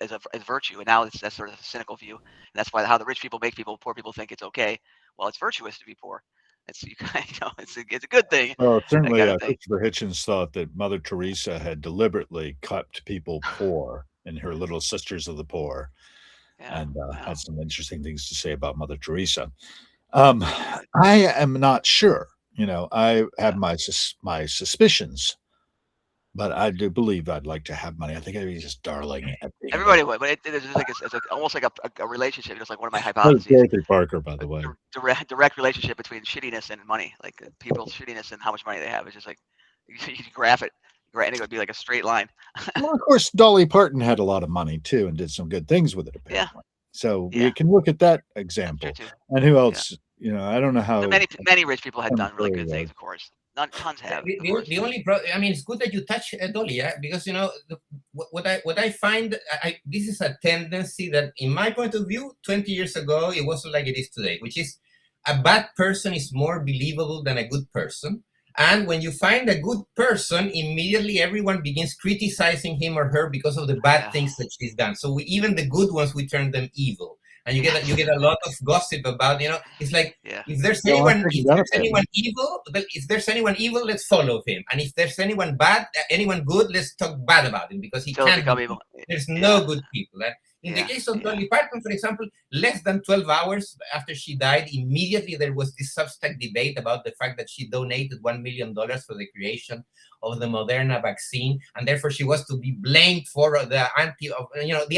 as virtue, and now that's sort of a cynical view. And that's why how the rich people make poor people think it's okay. Well, it's virtuous to be poor. It's it's a good thing, Well, that certainly, kind of thing. Christopher Hitchens thought that Mother Teresa had deliberately kept people poor in her Little Sisters of the Poor, Yeah. and Wow. had some interesting things to say about Mother Teresa. I am not sure. I have Yeah. my suspicions, but I do believe I'd like to have money. I think I'd be just darling at being able. Everybody would, but it's just like it's like almost like a relationship, just like one of my That was hypotheses. Dorothy Parker, by the way. Direct relationship between shittiness and money, like people's shittiness and how much money they have. It's just like you can graph it, and it would be like a straight line. Well, of course, Dolly Parton had a lot of money too, and did some good things with it. Yeah. Apparently, so Yeah. we can look at that That's example. true too. And who else? I don't know how. Many rich people had done really Curry good things, was. of course. Tons have, The, of the, course. the only I mean, it's good that you touch Dolly, yeah, because what I find, this is a tendency that, in my point of view, 20 years ago it wasn't like it is today, which is a bad person is more believable than a good person. And when you find a good person, immediately everyone begins criticizing him or her because of the bad Yeah. things that she's done. So even the good ones, we turn them evil. And you get a lot of gossip about, it's like, Yeah. if there's Well, I'm anyone thinking if that there's of him. anyone evil, well, if there's anyone evil, let's follow him. And if there's anyone bad, anyone good, let's talk bad about him, because he Until it can't become be evil. good. There's Yeah. no good people. In the Yeah. case of Yeah. Dolly Parton, for example, less than 12 hours after she died, immediately there was this Substack debate about the fact that she donated $1 million for the creation of the Moderna vaccine, and therefore she was to be blamed for the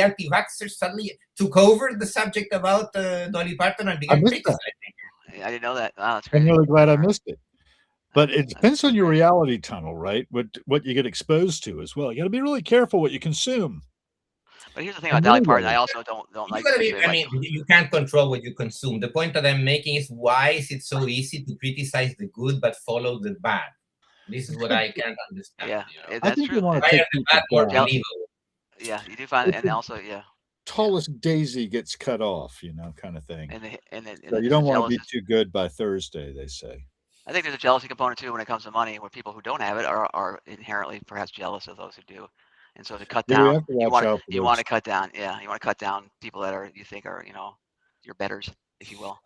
anti-vaxxers suddenly took over the subject about Dolly Parton and began missed that. criticizing. I didn't know that. Wow, that's I'm crazy. really glad I missed it. But it That's depends on your crazy. reality tunnel, right? What you get exposed to as well. You got to be really careful what you consume. But here's the thing about Dolly Parton. I also don't You like. gotta be, especially, I mean, you can't control what you consume. The point that I'm making is, why is it so easy to criticize the good but follow the bad? This is what I can't understand. Yeah, I that's think true. you want Why to are take the bad people more down. believable? Yeah, you do find, It's and a also tallest daisy gets cut off, kind of thing. and then So you don't want to be too good by Thursday, they say. I think there's a jealousy component too when it comes to money, where people who don't have it are inherently perhaps jealous of those who do, and so to cut Yeah, we down, have to watch out for you want those. to cut down. Yeah, you want to cut down people that you think are your betters, if you will.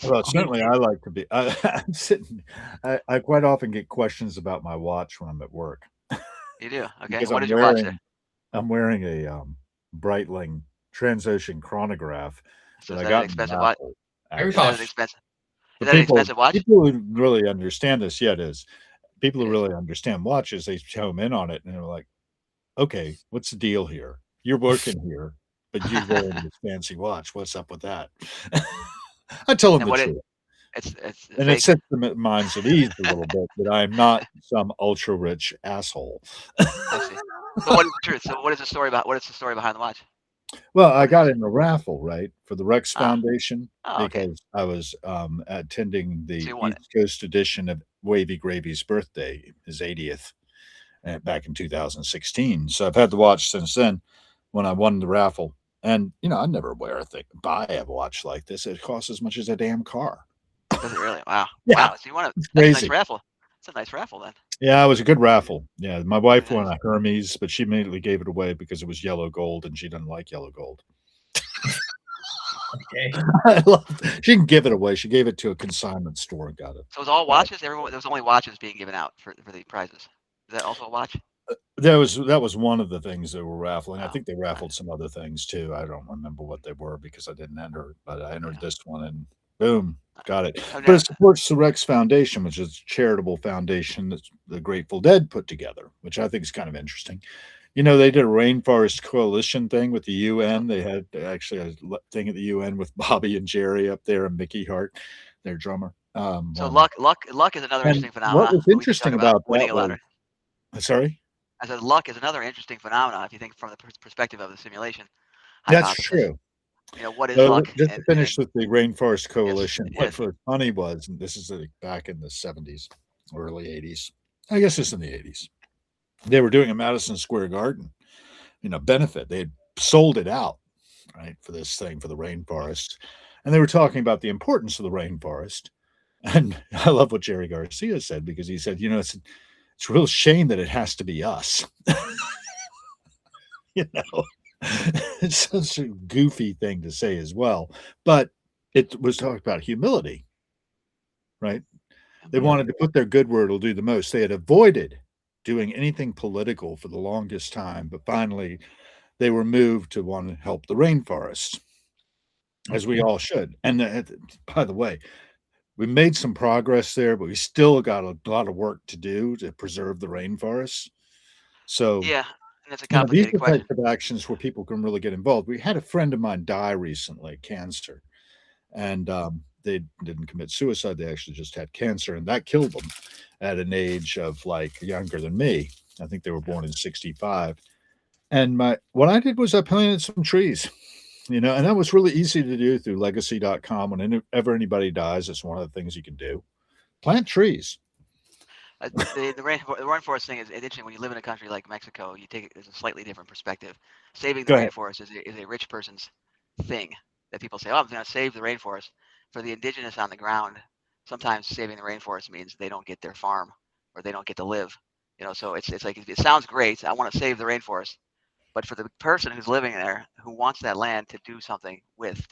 Well, So, certainly I like to be. I'm sitting. I quite often get questions about my watch when I'm at work you do. Okay. because What is your watch there? I'm wearing a Breitling Transocean chronograph So that is I that an got in expensive watch? raffle. Very Is that an posh. expensive? For Is that an people expensive watch? who really understand this, yeah, it is. People who Okay. really understand watches, they home in on it and they're like, "Okay, what's the deal here? You're working here, but you're wearing this fancy watch. What's up with that?" I tell them And the what it? truth. It's And it fake. sets them at minds at ease a little bit that I'm not some ultra rich asshole. I see. So what is the truth? So what is the story about? What is the story behind the watch? Well, I got in a raffle, right, for the Rex Ah. Foundation Oh, okay. because I was attending the So you won it. East Coast edition of Wavy Gravy's birthday, his 80th, back in 2016. So I've had the watch since then. when I won the raffle. And I never buy a watch like this. It costs as much as a damn car. Does it really? Wow. Yeah, Wow. So you want to? it's That's a nice crazy. raffle. It's a nice raffle then. Yeah, it was a good raffle. Yeah, my wife Very won nice. a Hermes, but she immediately gave it away because it was yellow gold, and she doesn't like yellow gold. Okay. I love. She didn't give it away. She gave it to a consignment store and got it. So it was all Got it. watches. Everyone. There was only watches being given out for the prizes. Is that also a watch? That was one of the things that were raffling. I Wow. think they Nice. raffled some other things too. I don't remember what they were because I didn't enter, but I entered Yeah. this one and boom, got it. I've But never. it supports the Rex Foundation, which is a charitable foundation that the Grateful Dead put together, which I think is kind of interesting. They did a Rainforest Coalition thing with the UN. They had actually a thing at the UN with Bobby and Jerry up there and Mickey Hart, their drummer. So One luck is another and interesting what phenomena. was We can talk interesting about about winning that a was, lottery. sorry, I said luck is another interesting phenomenon if you think from the perspective of the simulation that's hypothesis. true. What is So luck? just to And finish with the Rainforest yes, Coalition, what yes. was funny was, and this is back in the 70s, early 80s, I guess it's in the 80s, they were doing a Madison Square Garden, benefit. They had sold it out, right, for this thing for the rainforest. And they were talking about the importance of the rainforest. And I love what Jerry Garcia said because he said, it's a real shame that it has to be us. you know, it's such a goofy thing to say as well. But it was talking about humility, right? They Yeah. wanted to put their good where it'll do the most. They had avoided doing anything political for the longest time, but finally they were moved to want to help the rainforest, as we all should. And by the way, we made some progress there, but we still got a lot of work to do to preserve the rainforests. So, Yeah, and it's a these complicated are question. types of actions where people can really get involved. We had a friend of mine die recently, cancer, and they didn't commit suicide. They actually just had cancer, and that killed them at an age of like younger than me. I think they were born in 65. And what I did was I planted some trees, and that was really easy to do through legacy.com. Whenever anybody dies, it's one of the things you can do. Plant trees. The rainforest thing is interesting. When you live in a country like Mexico, you take it as a slightly different perspective. Saving the Go ahead. rainforest is a rich person's thing that people say, "Oh, I'm going to save the rainforest." For the indigenous on the ground, sometimes saving the rainforest means they don't get their farm or they don't get to live. So it's like it sounds great. I want to save the rainforest, but for the person who's living there who wants that land to do something with,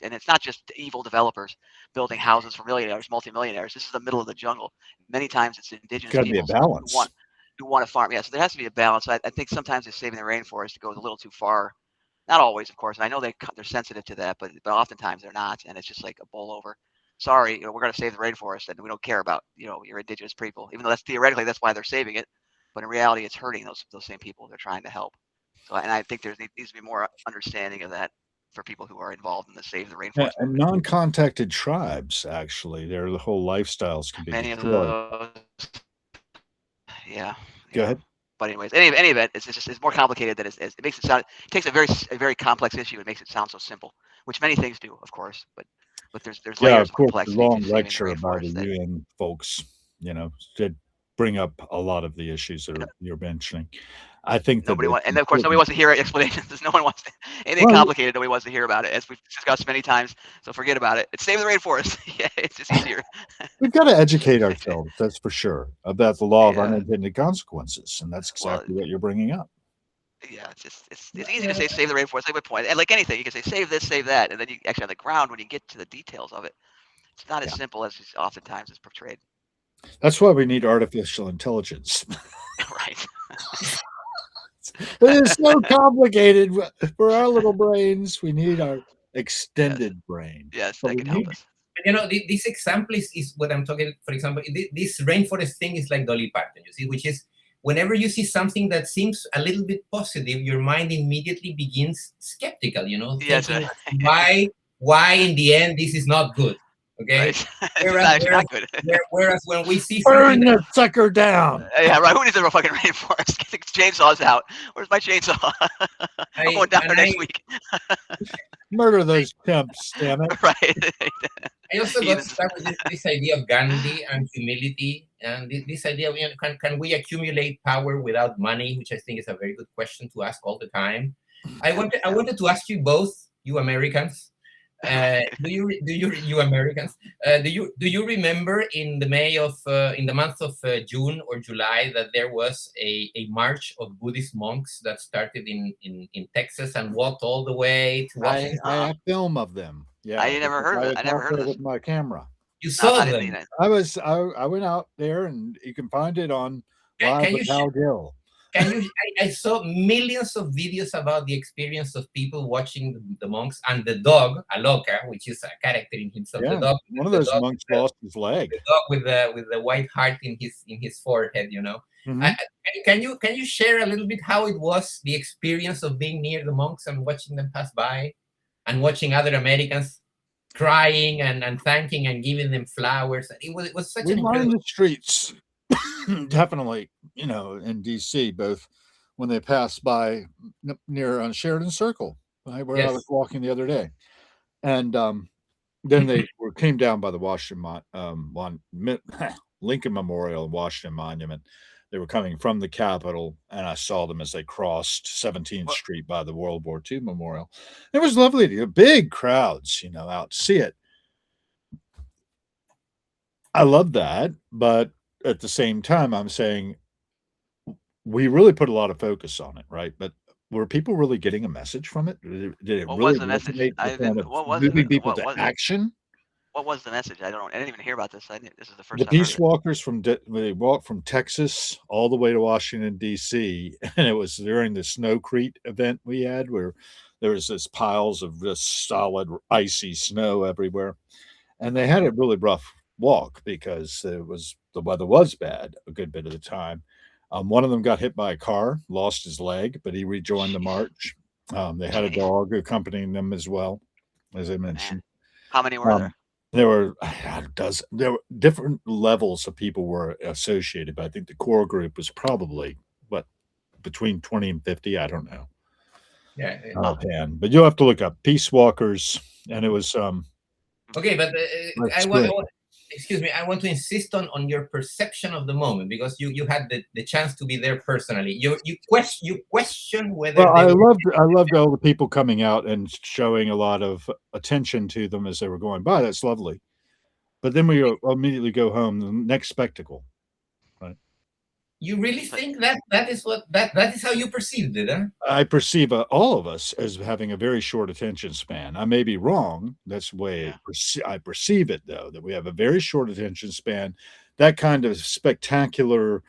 and it's not just evil developers building houses for millionaires, multimillionaires. This is the middle of the jungle. Many times it's indigenous Got to be a peoples who balance. want to farm. Yeah, so there has to be a balance. I think sometimes it's saving the rainforest goes a little too far. Not always, of course. And I know they're sensitive to that, but oftentimes they're not, and it's just like a bowl over. Sorry, we're going to save the rainforest, and we don't care about your indigenous people, even though that's why they're saving it. But in reality, it's hurting those same people they're trying to help. So, and I think there needs to be more understanding of that for people who are involved in the Save the Yeah, Rainforest and movement. non-contacted tribes, actually, their whole lifestyles can be Many of destroyed. those, yeah. Go ahead. But anyways, any event, it's more complicated than it makes it sound. It takes a very complex issue and makes it sound so simple, which many things do, of course. But there's Yeah, layers of of course, the complexity to long saving the lecture by the rainforest that UN folks, did bring up a lot of the issues that you're mentioning. I think that nobody it's wants, and of course nobody important. wants to hear explanations. No one wants anything Well, complicated. Nobody wants to hear about it, as we've discussed many times. So forget about it. It's save the rainforest. Yeah, it's just easier. we've got to educate ourselves, that's for sure, about the law of Yeah. unintended consequences, and that's Well, exactly what you're bringing up. yeah, it's easy to say save the rainforest. Like my point, and like anything, you can say save this, save that, and then you actually on the ground when you get to the details of it, it's not as Yeah, simple as oftentimes is portrayed. that's why we need artificial intelligence. Right. But it's so complicated for our little brains. We need our Yes. extended brain. Yes, But that we can help need us. This example is what I'm talking. For example, this rainforest thing is like Dolly Parton, you see, which is whenever you see something that seems a little bit positive, your mind immediately begins skeptical, Yes. thinking why in the end this is not good. Okay. Right. It's Whereas, actually whereas, not good. whereas when we see burn something the sucker down. Yeah, right. Who needs a fucking rainforest? Get the chainsaws out. Where's my chainsaw? I'm going down there next week. Murder those pimps, damn it. Right. I also got Heathens. stuck with this idea of Gandhi and humility, and this idea of can we accumulate power without money, which I think is a very good question to ask all the time. I wanted to ask you both, you Americans. You Americans, do you remember in the month of June or July that there was a march of Buddhist monks that started in Texas and walked all the way to Washington? I have film of them. Yeah, I never because heard of I it. was I never out heard of there this. with my camera. You No, saw I didn't them. mean it. I went out there, and you can find it on Can, Live can you with Hal Gill. Can you? I saw millions of videos about the experience of people watching the monks and the dog, Aloka, which is a character in himself. Yeah, one of The those dog, monks lost his leg. the dog with the white heart in his forehead. Mhm. Can you share a little bit how it was the experience of being near the monks and watching them pass by, and watching other Americans crying and thanking and giving them flowers. It was such We an lined incredible. the streets, definitely, in DC, both when they passed by near on Sheridan Circle, right, where I was Yes. walking the other day, and then they came down by the Lincoln Memorial and Washington Monument. They were coming from the Capitol, and I saw them as they crossed 17th What? Street by the World War II Memorial. It was lovely, big crowds, out to see it. I love that, but at the same time, I'm saying we really put a lot of focus on it, right? But were people really getting a message from it? Did it What really was the message? resonate to I the point didn't. of What was moving it? people to action? What was the message? I didn't even hear about this. This is the first The I've heard peace of it. walkers they walked from Texas all the way to Washington D.C., and it was during the Snowcrete event we had, where there was this piles of just solid icy snow everywhere, and they had a really rough walk because the weather was bad a good bit of the time. One of them got hit by a car, lost his leg, but he rejoined the Jeez, march. They had a jeez, dog accompanying them as well, as I man. mentioned. How many were Um, there? there were there were different levels of people were associated, but I think the core group was probably what between 20 and 50. I don't know Yeah. Huh. offhand, but you'll have to look up Peace Walkers, and it was Okay, but it's great. excuse me. I want to insist on your perception of the moment, because you had the chance to be there personally. You question whether Well, they were. I loved all the people coming out and showing a lot of attention to them as they were going by. That's lovely. But then we immediately go home. The next spectacle, right? You really But think that is how you perceived it, huh? I perceive all of us as having a very short attention span. I may be wrong. That's the way yeah, I perceive it, though, that we have a very short attention span. That kind of spectacular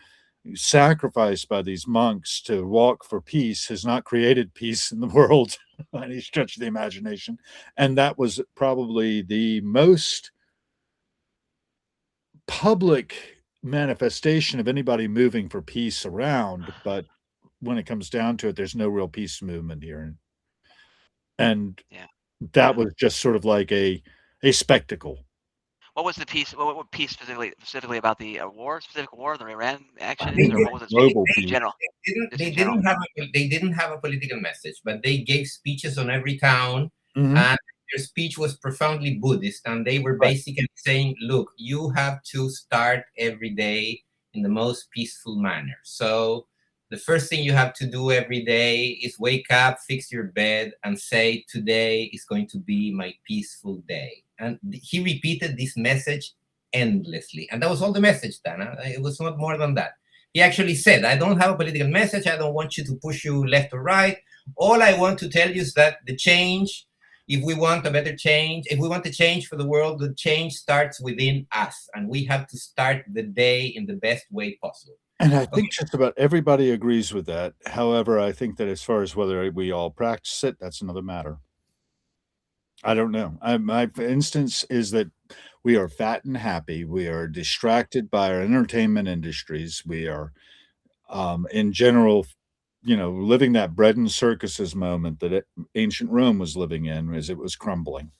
sacrifice by these monks to walk for peace has not created peace in the world by any stretch of the imagination. And that was probably the most public manifestation of anybody moving for peace around. But when it comes down to it, there's no real peace movement here. And yeah, that yeah. was just sort of like a spectacle. What was the piece? What piece specifically about the specific war, the Iran They actions, or did. what was it They, Global in peace. general? didn't. Just They in general. didn't have. They didn't have a political message, but they gave speeches on every town, Mhm. and their speech was profoundly Buddhist, and they were Right. basically saying, "Look, you have to start every day in the most peaceful manner. So the first thing you have to do every day is wake up, fix your bed, and say, 'Today is going to be my peaceful day.'" And he repeated this message endlessly, and that was all the message, Dana. It was not more than that. He actually said, "I don't have a political message. I don't want you to push you left or right. All I want to tell you is that the change, if we want a better change, if we want a change for the world, the change starts within us. And we have to start the day in the best way possible." And I Okay. think just about everybody agrees with that. However, I think that as far as whether we all practice it, that's another matter. I don't know. My instance is that we are fat and happy. We are distracted by our entertainment industries. We are, in general, living that bread and circuses moment that ancient Rome was living in as it was crumbling.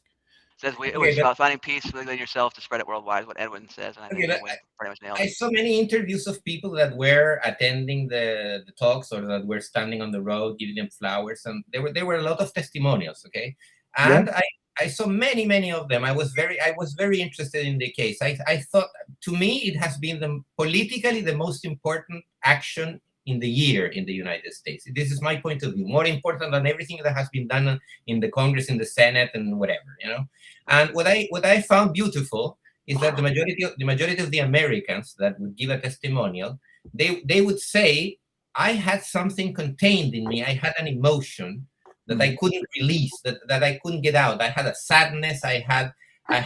Says it Okay, was but about finding peace within yourself to spread it worldwide. Is what Edwin says, and I okay, think Edwin pretty much nailed I it. saw many interviews of people that were attending the talks, or that were standing on the road giving them flowers, and there were a lot of testimonials. Okay, Yeah. and I saw many of them. I was very interested in the case. I thought, to me, it has been politically the most important action in the year in the United States. This is my point of view. More important than everything that has been done in the Congress, in the Senate, and whatever, you know. And what I found beautiful is that the majority of the Americans that would give a testimonial, they would say, I had something contained in me. I had an emotion that I couldn't release, that I couldn't get out. I had a sadness. I had a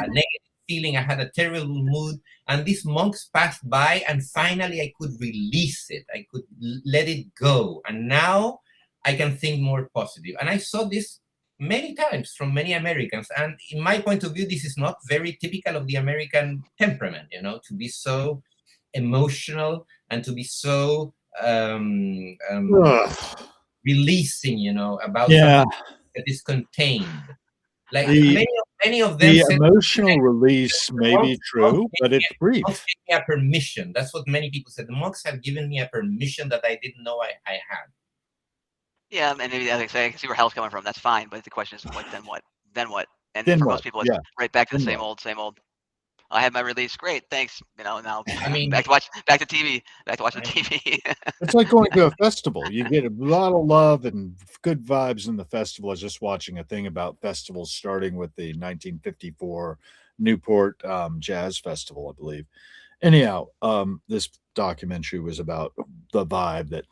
negative feeling. I had a terrible mood. And these monks passed by, and finally I could release it. I could let it go. And now I can think more positive. And I saw this many times from many Americans. And in my point of view, this is not very typical of the American temperament, you know, to be so emotional and to be so releasing, you know, about something that is contained. Like many of them the said, emotional release may be true, but it's brief. Monks gave me a permission. That's what many people said. The monks have given me a permission that I didn't know I had. Yeah, and maybe I can see where hell's coming from. That's fine, but the question is, what then? What then? What? And Then for what? most people, it's Yeah. right back to the Then same old. I had my release. Great, thanks. You know, now I mean, back to TV, back to watching TV. It's like going to a festival. You get a lot of love and good vibes in the festival. I was just watching a thing about festivals, starting with the 1954 Newport Jazz Festival, I believe. Anyhow, this documentary was about the vibe that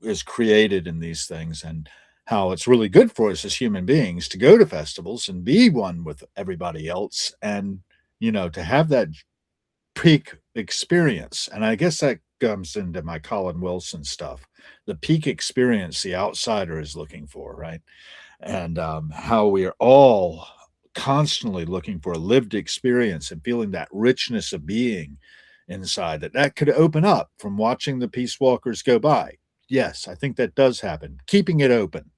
is created in these things and how it's really good for us as human beings to go to festivals and be one with everybody else, and you know, to have that peak experience. And I guess that comes into my Colin Wilson stuff, the peak experience the outsider is looking for, right? And how we are all constantly looking for a lived experience and feeling that richness of being inside, that could open up from watching the peace walkers go by. Yes, I think that does happen. Keeping it open,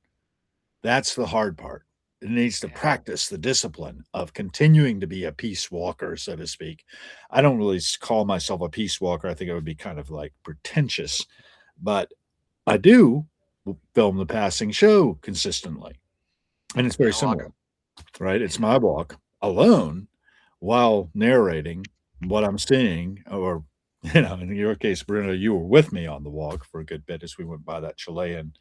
that's the hard part. It needs to practice the discipline of continuing to be a peace walker, so to speak. I don't really call myself a peace walker. I think it would be kind of like pretentious, but I do film the passing show consistently. And it's very similar, right? It's my walk alone while narrating what I'm seeing, or, you know, in your case, Bruno, you were with me on the walk for a good bit as we went by that Chilean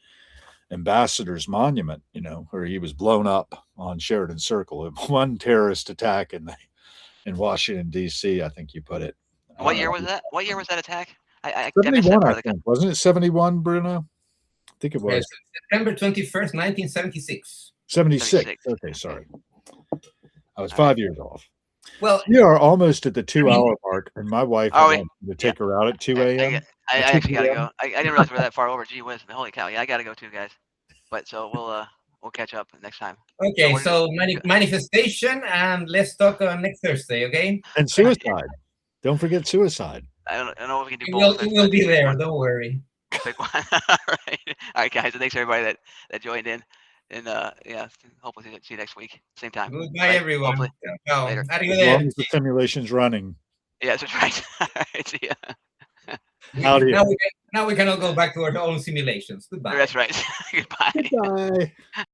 ambassador's monument, you know, where he was blown up on Sheridan Circle. One terrorist attack in Washington, D.C., I think you put it. What year was that? What year was that attack? I missed that 71, part I of the think. Wasn't it 71, Bruno? I think it was. September 21st, 1976. 76. Okay, sorry. I was 5 years off. Well, We are almost at the 2-hour mark, and my wife wants to take her out at 2 a.m. I actually gotta go. I didn't realize we're that far over. Gee whiz, holy cow! Yeah, I gotta go too, guys. But so we'll catch up next time. Okay, so manifestation, and let's talk next Thursday, okay? And suicide. Don't forget suicide. I don't know if we can do both. It will be there. Don't worry. Pick one. All right, guys. And thanks everybody that joined in. And yeah, hopefully see you next week, same time. Goodbye, everyone. Hopefully. Later. As long as the simulation's running. Yeah, that's right. All right, see ya. Now we can all go back to our own simulations. Goodbye. That's right. Goodbye. Goodbye.